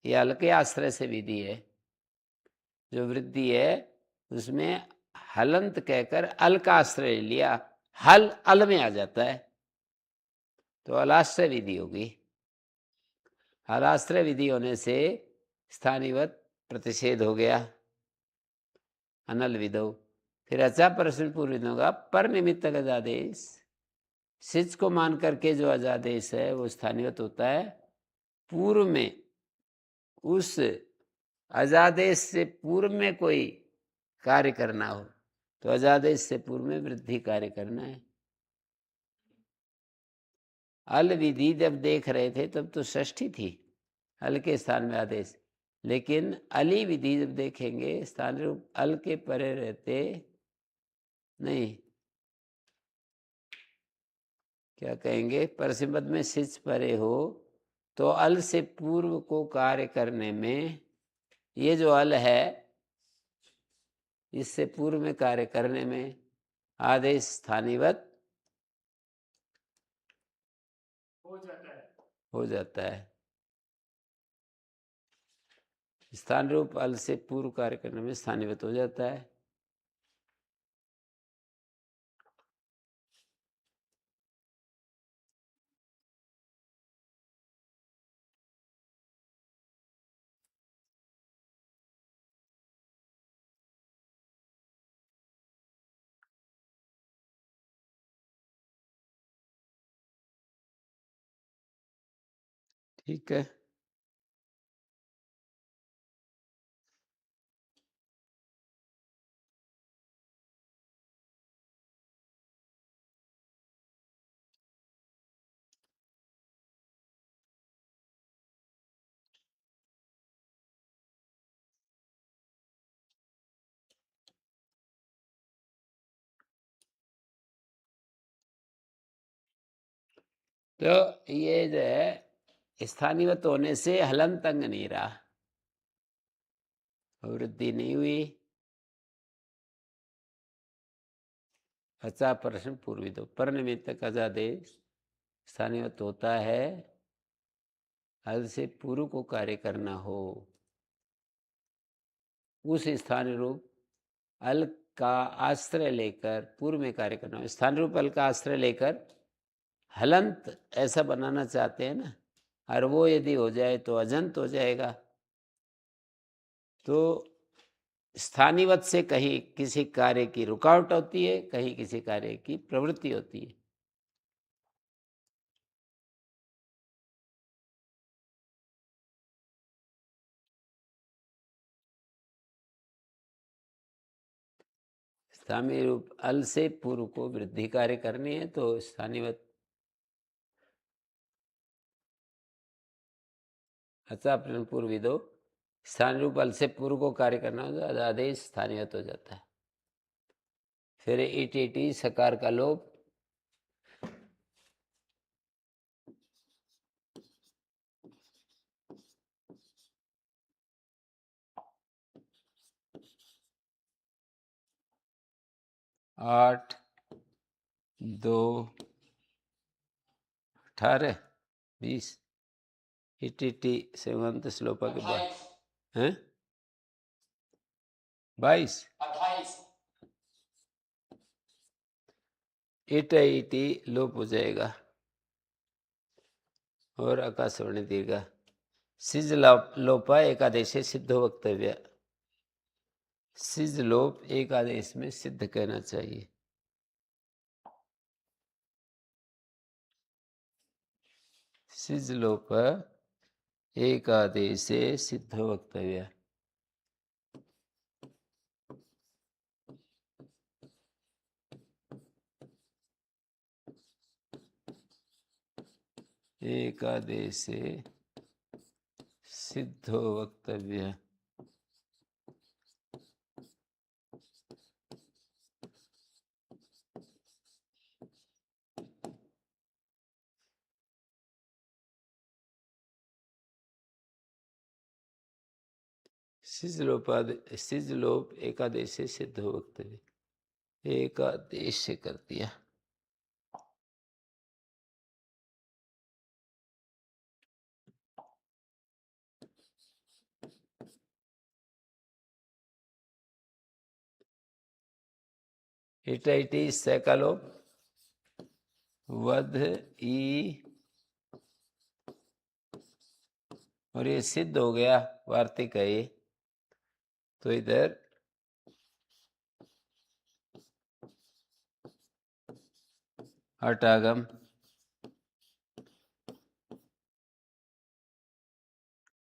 ये अल के आश्रय से विधि है। जो वृद्धि है उसमें हलंत कहकर अल का आश्रय लिया, हल अल में आ जाता है। तो अलाश्रय विधि होगी। अलाश्रय विधि होने से स्थानीवत प्रतिषेध हो गया, अनल विधौ। फिर अचा प्रश्न पूर्व होगा पर निमित्त अजादेश। सिच को मान करके जो अजादेश है वो स्थानीवत होता है पूर्व में। उस अजादेश से पूर्व में कोई कार्य करना हो तो अजादेश से पूर्व में वृद्धि कार्य करना है। अल विधि जब देख रहे थे तब तो षष्ठी थी, अल के स्थान में आदेश। लेकिन अली विधि जब देखेंगे स्थान रूप अल के परे रहते नहीं, क्या कहेंगे, परसिमत में सिच परे हो तो अल से पूर्व को कार्य करने में ये जो अल है इससे पूर्व में कार्य करने में आदेश स्थानीवत हो जाता है। स्थान रूप अल से पूर्व कार्य करने में स्थानीवत हो जाता है। ठीक है, तो ये जो है स्थानीवत होने से हलन तंग नहीं रहा, वृद्धि नहीं हुई। अच्छा प्रश्न पूर्वी दो पर निमित्त अजादेश स्थानीवत होता है अल से पूर्व को कार्य करना हो, उस स्थान रूप अल का आश्रय लेकर पूर्व में कार्य करना हो। स्थान रूप अल का आश्रय लेकर हलंत ऐसा बनाना चाहते हैं ना, और वो यदि हो जाए तो अजंत हो जाएगा। तो स्थानीवत से कहीं किसी कार्य की रुकावट होती है, कहीं किसी कार्य की प्रवृत्ति होती है। स्थानीय रूप अल से पूर्व को वृद्धि कार्य करनी है तो स्थानीवत अच्छा पूर्व दो स्थानीय रूप अल से पूर्व को कार्य करना हो तो आदेश स्थानीयत हो जाता है। फिर इटी सकार का लोप, आठ 2 18 20 इटी सेवंत श्लोपा के बाद 28 हैं 22 28 इटी लोप हो जाएगा और आकाशवाणी दीर्घा सिज लोपा एकादेशे सिद्ध वक्तव्य। सिज लोप एक आदेश में सिद्ध कहना चाहिए। सिज लोप एक आदेशे सिद्ध वक्तव्य। एक आदेशे सिद्ध वक्तव्य। सिज लोप एकादेश से सिद्ध वक्तव्य, एकादेश से कर दिया। इटी सैका लोप वध ई और ये सिद्ध हो गया वार्तिक है ये, तो इधर हटागम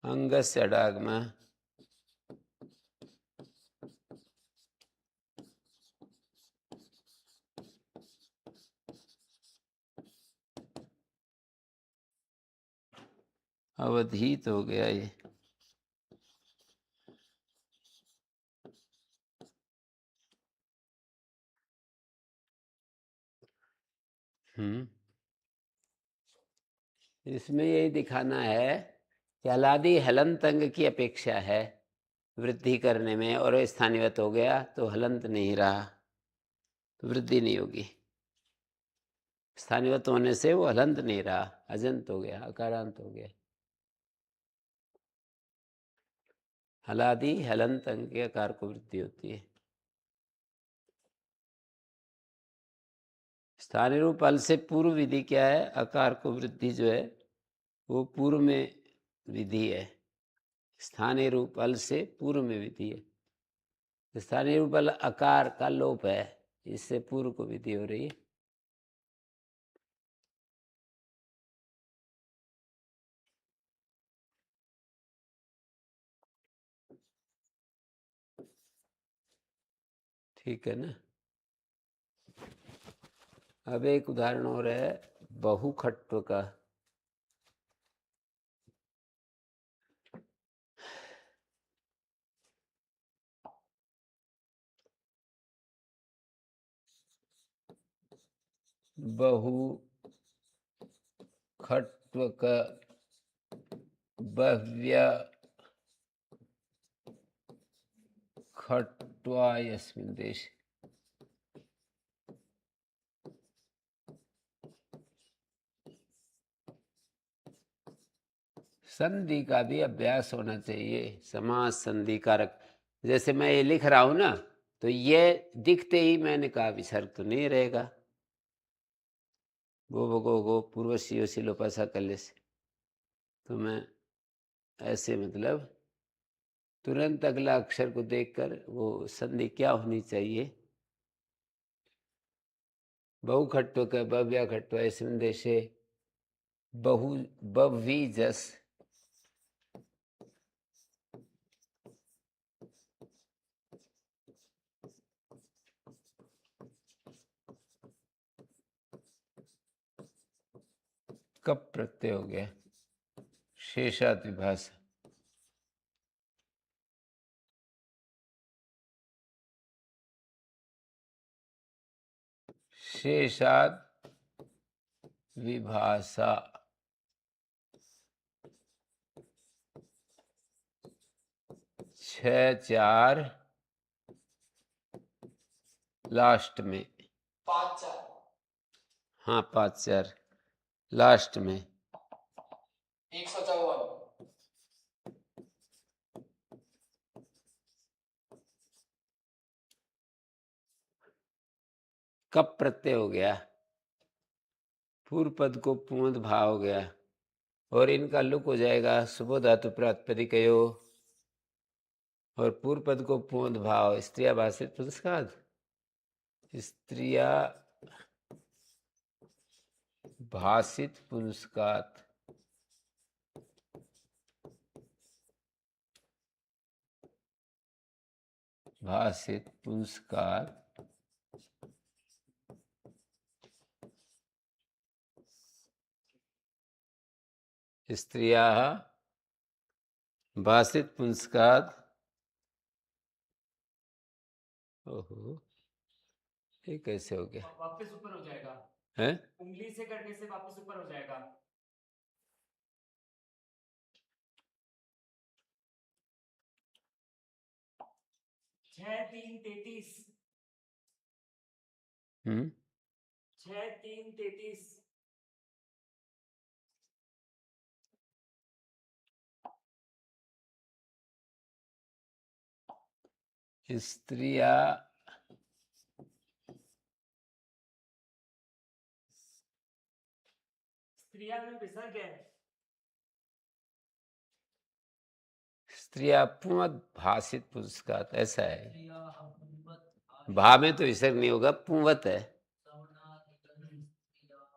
अंगस्य अडागम अवधित हो गया ये। इसमें यही दिखाना है कि हलादि हलंत अंग की अपेक्षा है वृद्धि करने में, और स्थानीयवत हो गया तो हलंत नहीं रहा तो वृद्धि नहीं होगी। स्थानीयवत होने से वो हलंत नहीं रहा, अजंत हो गया, अकारांत हो गया। हलादि हलंत अंग के आकार को वृद्धि होती है। स्थानीय रूप अल से पूर्व विधि क्या है? आकार को वृद्धि जो है वो पूर्व में विधि है। स्थानीय रूप अल से पूर्व में विधि है। स्थानीय रूप अल आकार का लोप है, इससे पूर्व को विधि हो रही है। ठीक है ना। अब एक उदाहरण और है बहुखट्व का। बहुखट्व का बह्व्य खट्वा यस्मिन् देशे। संधि का भी अभ्यास होना चाहिए, समास संधि कारक। जैसे मैं ये लिख रहा हूं ना, तो ये दिखते ही मैंने कहा विसर्ग तो नहीं रहेगा। गो भगो गो पूर्वशीयो सिलोपसा कल्ले से, तो मैं ऐसे मतलब तुरंत अगला अक्षर को देखकर वो संधि क्या होनी चाहिए। बहुखट्व का भव्य खट्व ऐसे देशे बहु बव्वी जस कब प्रत्यय हो गया शेषात विभाषा। शेषात विभाषा छह चार लास्ट में। 5-4 हाँ 5-4 लास्ट में। 154 कब प्रत्यय हो गया? पूर्व पद को पूर्ण भाव हो गया, और इनका लुक हो जाएगा सुबह धातु प्रातिपदिकयो, और पूर्व पद को पूर्ण भाव स्त्रिया भाषित पुरस्कार स्त्रिया भाषित पुरस्कार भाषित पुरस्कार स्त्रिया भाषित पुंस्कार। ओहो, ये कैसे हो गया? वापस ऊपर हो जाएगा, है उंगली से करने से वापस ऊपर हो जाएगा। 6-3-33 हम्म 6-3-33 स्त्रिया स्त्रिया में विसर्ग है। स्त्रिया पुंवत भाषित पुंस्कात, ऐसा है। स्त्रियाः पुंवत् भा में तो विसर्ग नहीं होगा, पुंवत है। सवर्णाधिकरण स्त्रियाः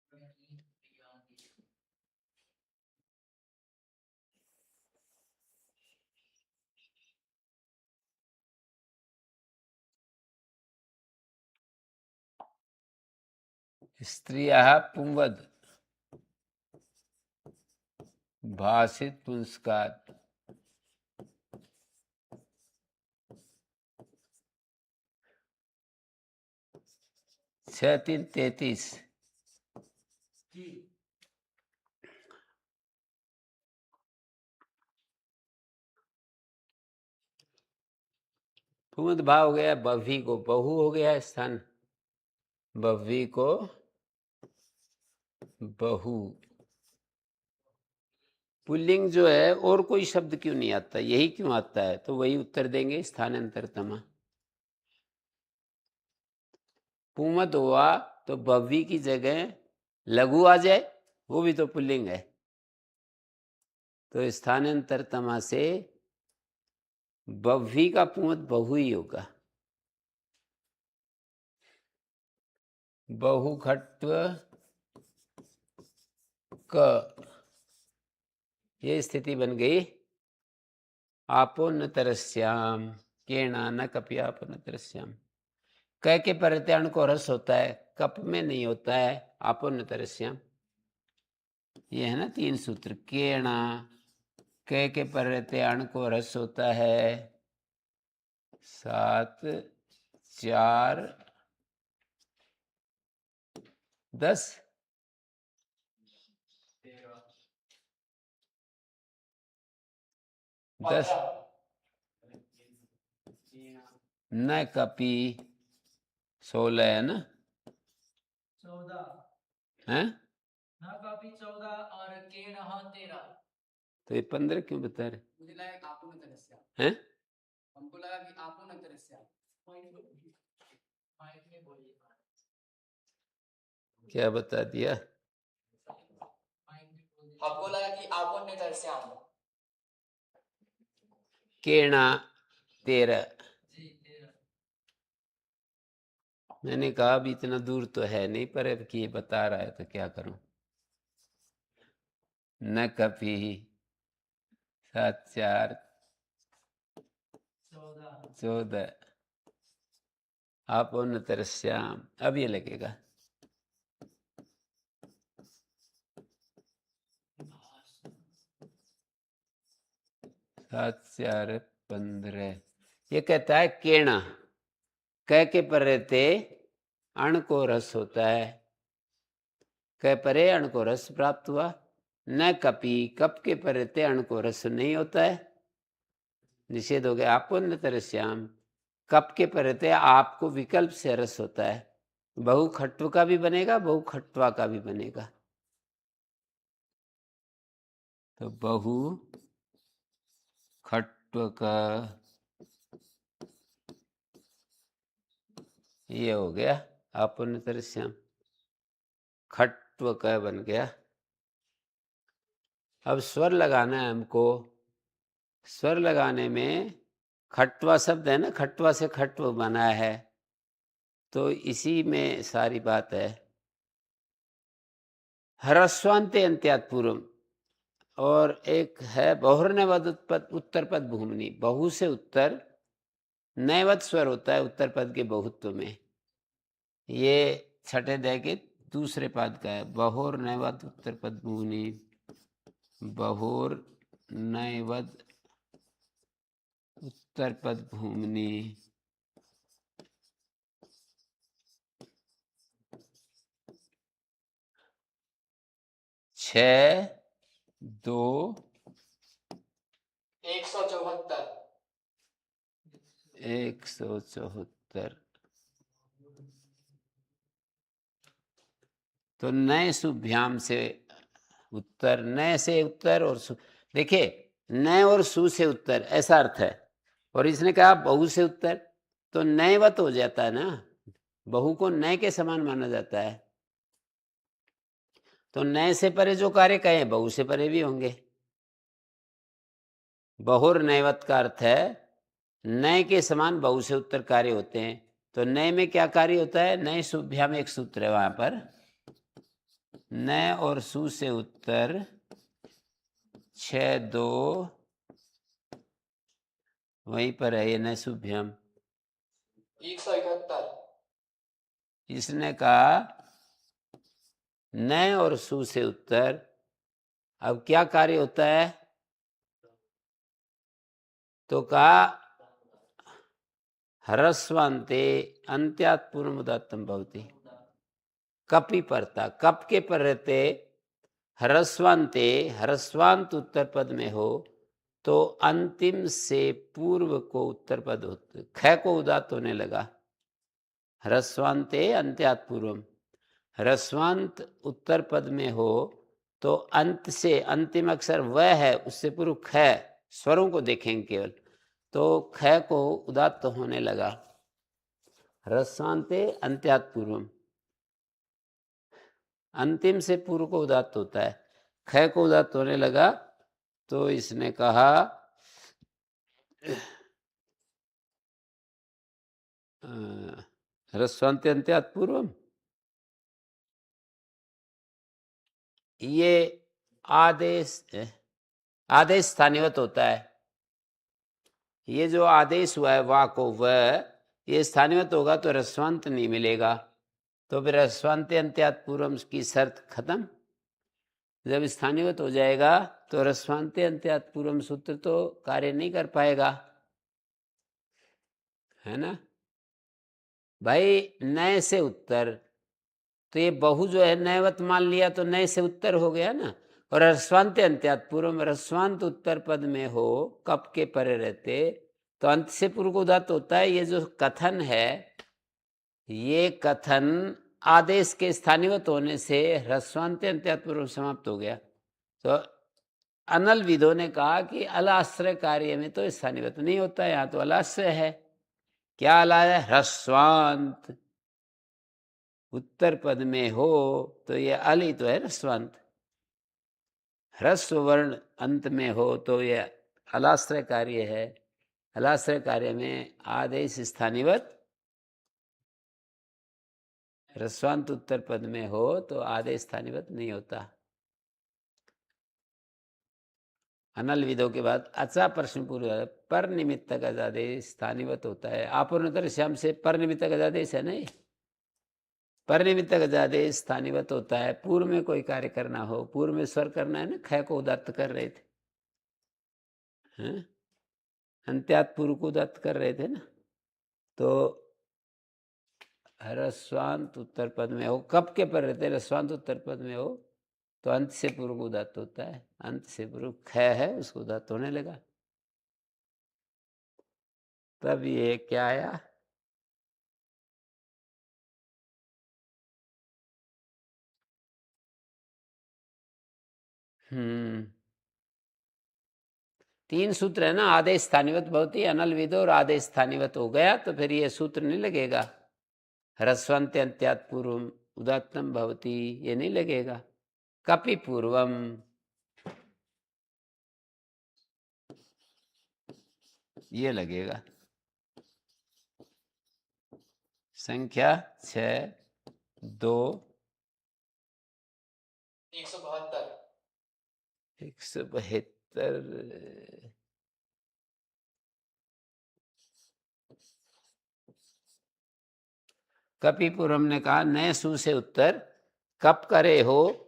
प्रणीत प्रियाणि। स्त्रियः पुंवद भाषित पुंस्कात। छः तीन 33। जी पुंवद भा हो गया, बव्वी को बहु हो गया स्थान, बव्वी को बहु। पुल्लिंग जो है और कोई शब्द क्यों नहीं आता, यही क्यों आता है? तो वही उत्तर देंगे, स्थानांतरतमा। पुंवत हुआ तो बव्वी की जगह लघु आ जाए, वो भी तो पुल्लिंग है, तो स्थानांतरतमा से बव्वी का पुंवत बहु ही होगा। बहुखट्व क, ये स्थिति बन गई। आपो न तरस्याम केना न कपि आपो न तरस्याम। क के प्रत्यान को रस होता है, कप में नहीं होता है। आपो न तरस्याम, ये है ना 3 सूत्र। केना, क के प्रत्यान को रस होता है 7 4 10 10 न कपि 16 है ना, 14 है न कापी 14 और केणः 13। तो ये 15 क्यों बता रहे मुझे लगा कि आपो न तरस्या, हैं? हमको लगा कि आपो न तरस्या। माइक में बोलिए, क्या बता दिया? माइक में बोलिए। हमको लगा कि आपो ने तरस्या। केणा 13। जी 13। मैंने कहा अभी इतना दूर तो है नहीं, पर अब कि ये बता रहा है तो क्या करूं। न कपि 7 4 14 आपो न तरस्याम। अब ये लगेगा 7 4 15। ये कहता है केणा, क के परे अण को रस होता है, क परे अण को रस प्राप्त हुआ। न कपि, कप के परे अण को रस नहीं होता है, निषेध हो गया। आपो न तरस्याम, कप के परे आपको विकल्प से रस होता है। बहु खट्व का भी बनेगा, बहु खट्वा का भी बनेगा। तो बहु खट्व का ये हो गया। आपो न तरस्याम, खट्व का बन गया। अब स्वर लगाना है हमको। स्वर लगाने में खट्वा शब्द है ना, खट्वा से खट्व बना है, तो इसी में सारी बात है। ह्रस्वान्ते अंत्यात् पूर्वम, और एक है बहुर्नवद उत्तर पद भूमि। बहु से उत्तर नैवत स्वर होता है उत्तर पद के बहुत्व में। ये छठे अध्याय के दूसरे पद का है। बहुर नैवत उत्तर पद भूमि, बहुर नैवत उत्तर पद भूमि। छः 2 174 174। तो नए सुभ्याम से उत्तर, नए से उत्तर और सु, देखिए नए और सु से उत्तर ऐसा अर्थ है। और इसने कहा बहु से उत्तर, तो नएवत हो जाता है ना, बहु को नए के समान माना जाता है। तो नए से परे जो कार्य कहे बहु से परे भी होंगे। बहुर नैवत का अर्थ है नय के समान बहु से उत्तर कार्य होते हैं। तो नय में क्या कार्य होता है? नय सुभ्या में एक सूत्र है वहां पर, नय और सु से उत्तर 6-2 वहीं पर है ये नय शुभ्यम। 171। इसने कहा नय और सु से उत्तर, अब क्या कार्य होता है? तो कहा ह्रस्वान्ते अंत्यात् पूर्वम उदात्तम भवति। कपि परता, कप के पर रहते ह्रस्वान्ते, ह्रस्वांत उत्तर पद में हो तो अंतिम से पूर्व को उत्तर पद होते, ख को उदात्त होने लगा। ह्रस्वान्ते अंत्यात् पूर्वम, ह्रस्वांत उत्तर पद में हो तो अंत से, अंतिम अक्षर वह है उससे पूर्व ख, स्वरों को देखेंगे केवल, तो ख को उदात्त होने लगा। ह्रस्वान्ते अंत्यात् पूर्वम, अंतिम से पूर्व को उदात्त होता है, ख को उदात्त होने लगा। तो इसने कहा ह्रस्वान्ते अंत्यात् पूर्वम, ये आदेश, आदेश स्थानीयवत होता है। ये जो आदेश हुआ है वा को वह, ये स्थानीयवत होगा तो ह्रस्वांत नहीं मिलेगा। तो फिर ह्रस्वान्ते अंत्यात् पूर्वम की शर्त खत्म। जब स्थानीयवत हो जाएगा तो ह्रस्वान्ते अंत्यात् पूर्वम सूत्र तो कार्य नहीं कर पाएगा, है ना भाई। नय से उत्तर, तो ये बहु जो है नयवत मान लिया तो नय से उत्तर हो गया ना। और ह्रस्वान्ते अंत्यात् पूर्वम, ह्रस्वांत उत्तर पद में हो कप के परे रहते तो अंत से पूर्व को उदात्त होता है। ये जो कथन है, ये कथन आदेश के स्थानीयवत होने से ह्रस्वान्ते अंत्यात् पूर्वम समाप्त हो गया। तो अनल विदों ने कहा कि अलाश्रय कार्य में तो स्थानीयवत नहीं होता, यहाँ तो अलाश्रय है। क्या अलाय? ह्रस्वांत उत्तर पद में हो तो ये अल ही तो है ह्रस्वांत, ह्रस्व वर्ण अंत में हो तो ये अलाश्रय कार्य है। अलाश्रय कार्य में आदेश स्थानीयवत, ह्रस्वांत उत्तर पद में हो तो आदेश स्थानीयवत नहीं होता। अनल विधों के बाद अच्छा प्रश्न पूरा, पर निमित्तक आदेश स्थानीयवत होता है। आपूर्णतर श्याम से पर निमित्तक आदेश है नहीं, पर निमित्तक आदेश स्थानीयवत होता है। पूर्व में कोई कार्य करना हो, पूर्व में स्वर करना है ना, ख को उदात्त कर रहे थे, हैं? अंत्यात् पूर्व को उदात्त कर रहे थे ना। तो ह्रस्वांत उत्तर पद में हो, कब के पर रहते ह्रस्वांत उत्तर पद में हो तो अंत से पूर्व को उदात्त होता है। अंत से पूर्व ख है उसको उदात्त होने लगा। तब ये क्या आया? तीन सूत्र है ना, आदेश स्थानीयवत भवति, अनल विदो और आदेश स्थानीयवत हो गया तो फिर ये सूत्र नहीं लगेगा। ह्रस्वान्ते अंत्यात् पूर्वम उदात्तम भवति, ये नहीं लगेगा। कपि पूर्वम, ये लगेगा। संख्या 6-2 172। 172। कपि पूर्वम ने कहा नए सु से उत्तर कप करे हो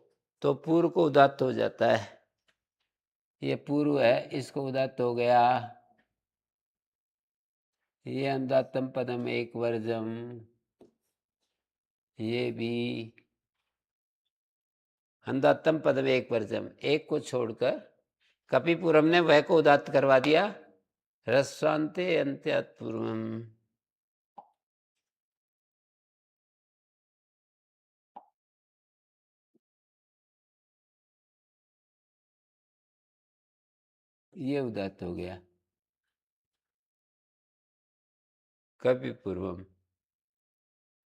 तो पूर्व को उदात्त हो जाता है। ये पूर्व है, इसको उदात्त हो गया। ये अंदात्तम पदम एक वर्जम, ये भी अंदात्तम पदम एक वर्जम, एक को छोड़कर कपिपुरम ने वह को उदात्त करवा दिया। ह्रस्वान्ते अंत्यात् पूर्वम, ये उदात्त हो गया। कपिपूर्वम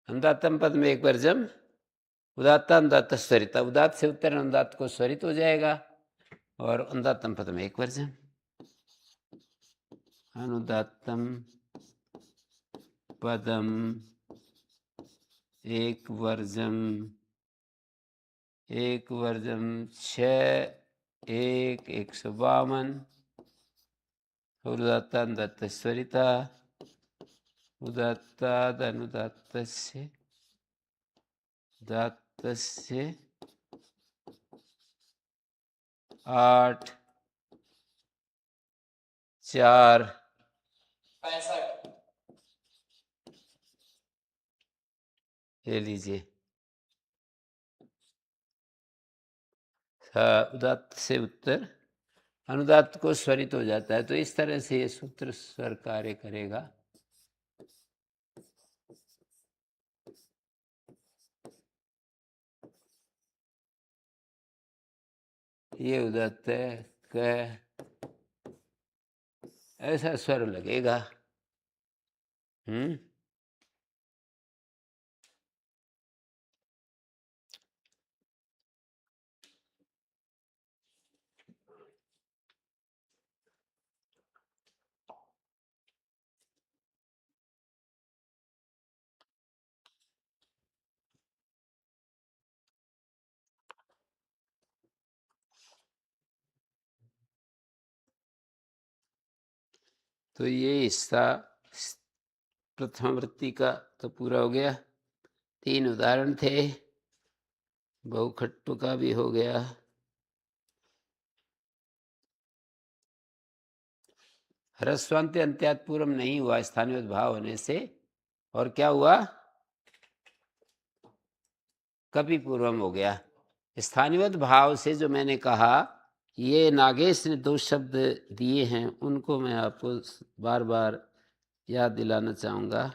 अंदात्तम पद में एक वर्जम, उदात्त अंदात्त स्वरिता, उदात्त से उत्तर अनुदात्त को स्वरित हो जाएगा और अंदात्तम पद में एक वर्जम। अनुदात्तम पदम एक वर्जम 6 152 उदात्तान दत्तस्वरिता उदात्ताद अनुदात्तस्य दात्तस्य 8 4 65 ले लीजिए। हाँ, उदात्त से उत्तर अनुदात्त को स्वरित हो जाता है, तो इस तरह से ये सूत्र स्वर कार्य करेगा। ये उदात्त है क, ऐसा स्वर लगेगा। तो ये हिस्सा प्रथम वृत्ति का तो पूरा हो गया। 3 उदाहरण थे, बहुखट्टू का भी हो गया। ह्रस्वांत अंत्यात पूर्व नहीं हुआ स्थानीय भाव होने से, और क्या हुआ? कपि पूर्वम हो गया। स्थानीय भाव से जो मैंने कहा, ये नागेश ने 2 शब्द दिए हैं, उनको मैं आपको बार बार याद दिलाना चाहूँगा।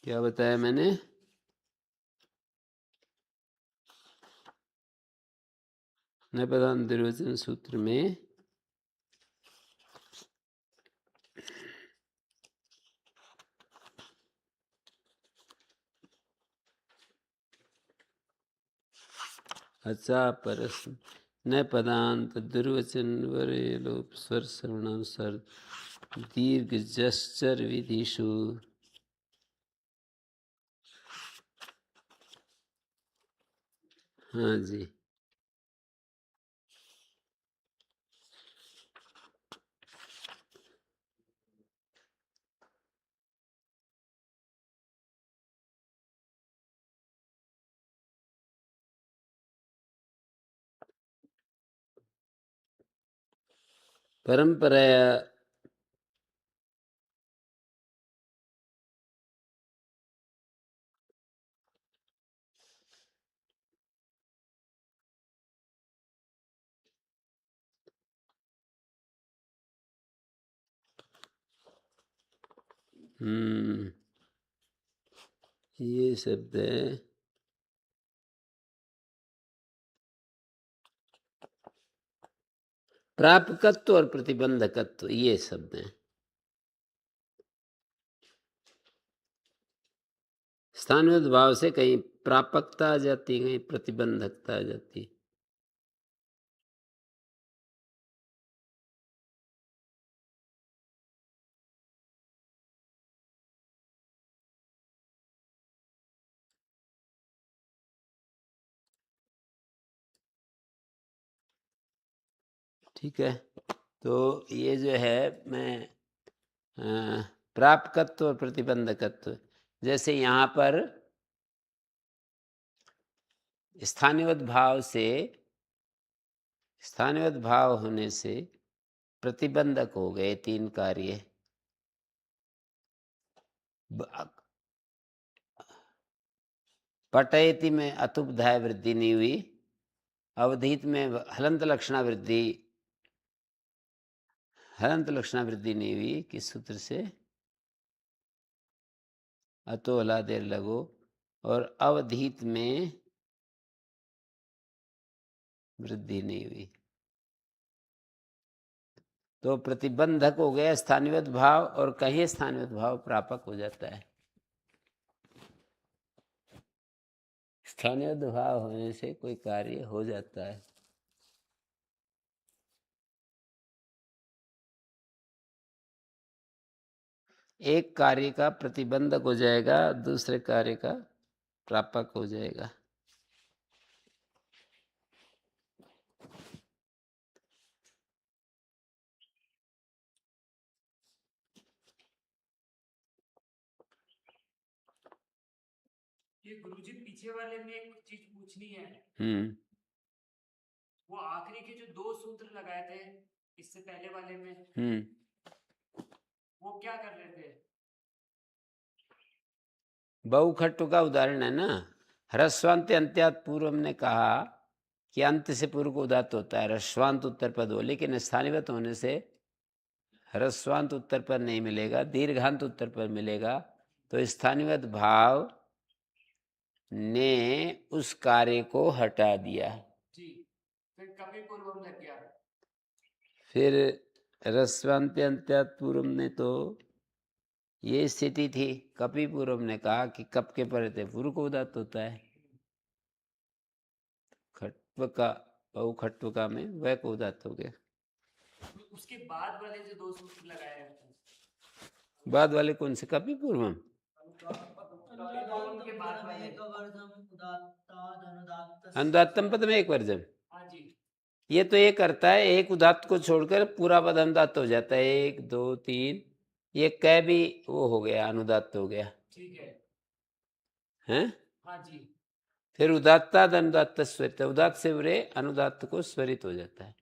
क्या बताया मैंने? नैपदान निर्वचन सूत्र में अच्छा परस न पदांत दुर्वचन वरे लोप स्वर श्रवणानुसार दीर्घ जश्चर विधिषु। हाँ जी, परंपरा। ये शब्द है प्रापकत्व और प्रतिबंधकत्व, ये शब्द हैं। स्थानविद भाव से कहीं प्रापकता आ जाती, कहीं प्रतिबंधकता आ जाती। ठीक है, तो ये जो है मैं प्रापकत्व और प्रतिबंधकत्व, जैसे यहाँ पर स्थानीयवत भाव होने से प्रतिबंधक हो गए 3 कार्य। पटयति में अतुपधाय वृद्धि नहीं हुई, अवधित में हलंत लक्षणा वृद्धि नहीं हुई। किस सूत्र से? अतो हलादेर लगो, और अवधीत में वृद्धि नहीं हुई, तो प्रतिबंधक हो गया स्थानिवत भाव, और कहीं स्थानिवत भाव प्रापक हो जाता है। स्थानिवत भाव होने से कोई कार्य हो जाता है। एक कार्य का प्रतिबंधक हो जाएगा, दूसरे कार्य का प्रापक हो जाएगा। ये गुरुजी पीछे वाले में एक चीज पूछनी है। वो आखिरी के जो 2 सूत्र लगाए थे इससे पहले वाले में, वो क्या कर रहे थे? बहुखट्टु का उदाहरण है ना। ह्रस्वांत अंत्यात पूर्व हमने कहा कि अंत से पूर्व को उदात्त होता है, ह्रस्वांत उत्तर पद हो, लेकिन स्थानिवत होने से ह्रस्वांत उत्तर पद नहीं मिलेगा, दीर्घांत उत्तर पद मिलेगा। तो स्थानिवत भाव ने उस कार्य को हटा दिया। जी, फिर कभी पूर्वम लग गया। फिर ह्रस्वांत अंत्यात पूर्व ने तो ये स्थिति थी, कपि पूर्व ने कहा कि कप के परे पूर्व को उदात्त होता है। खट्व का बहुखट्व का में वह को उदात्त हो गया। उसके बाद वाले जो 2 सूत्र लगाए हैं, बाद वाले कौन से? कपि पूर्वम। के बाद वाले अनुदात्तम पद में एक वर्जन। हाँ जी, ये तो ये करता है, एक उदात्त को छोड़कर पूरा पद अनुदात्त हो जाता है। 1 2 3, ये कै भी वो हो गया, अनुदात्त हो गया। ठीक है, हैं? हाँ जी, फिर उदात्ताद अनुदात्त स्वरित, उदात्त से बुरे अनुदात्त को स्वरित हो जाता है।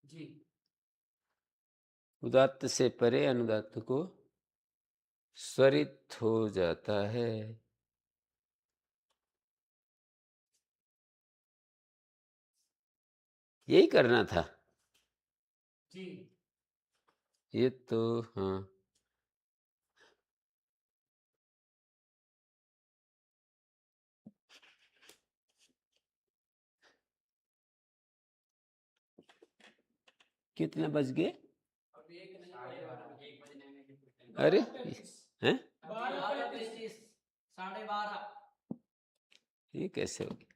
जी, उदात्त से परे अनुदात्त को स्वरित हो जाता है। यही करना था जी। ये तो। हाँ, कितने बज गए? अब 1 नहीं, 1 बजने में। अरे हैं, 12:35, 12:30। ये कैसे हो गया?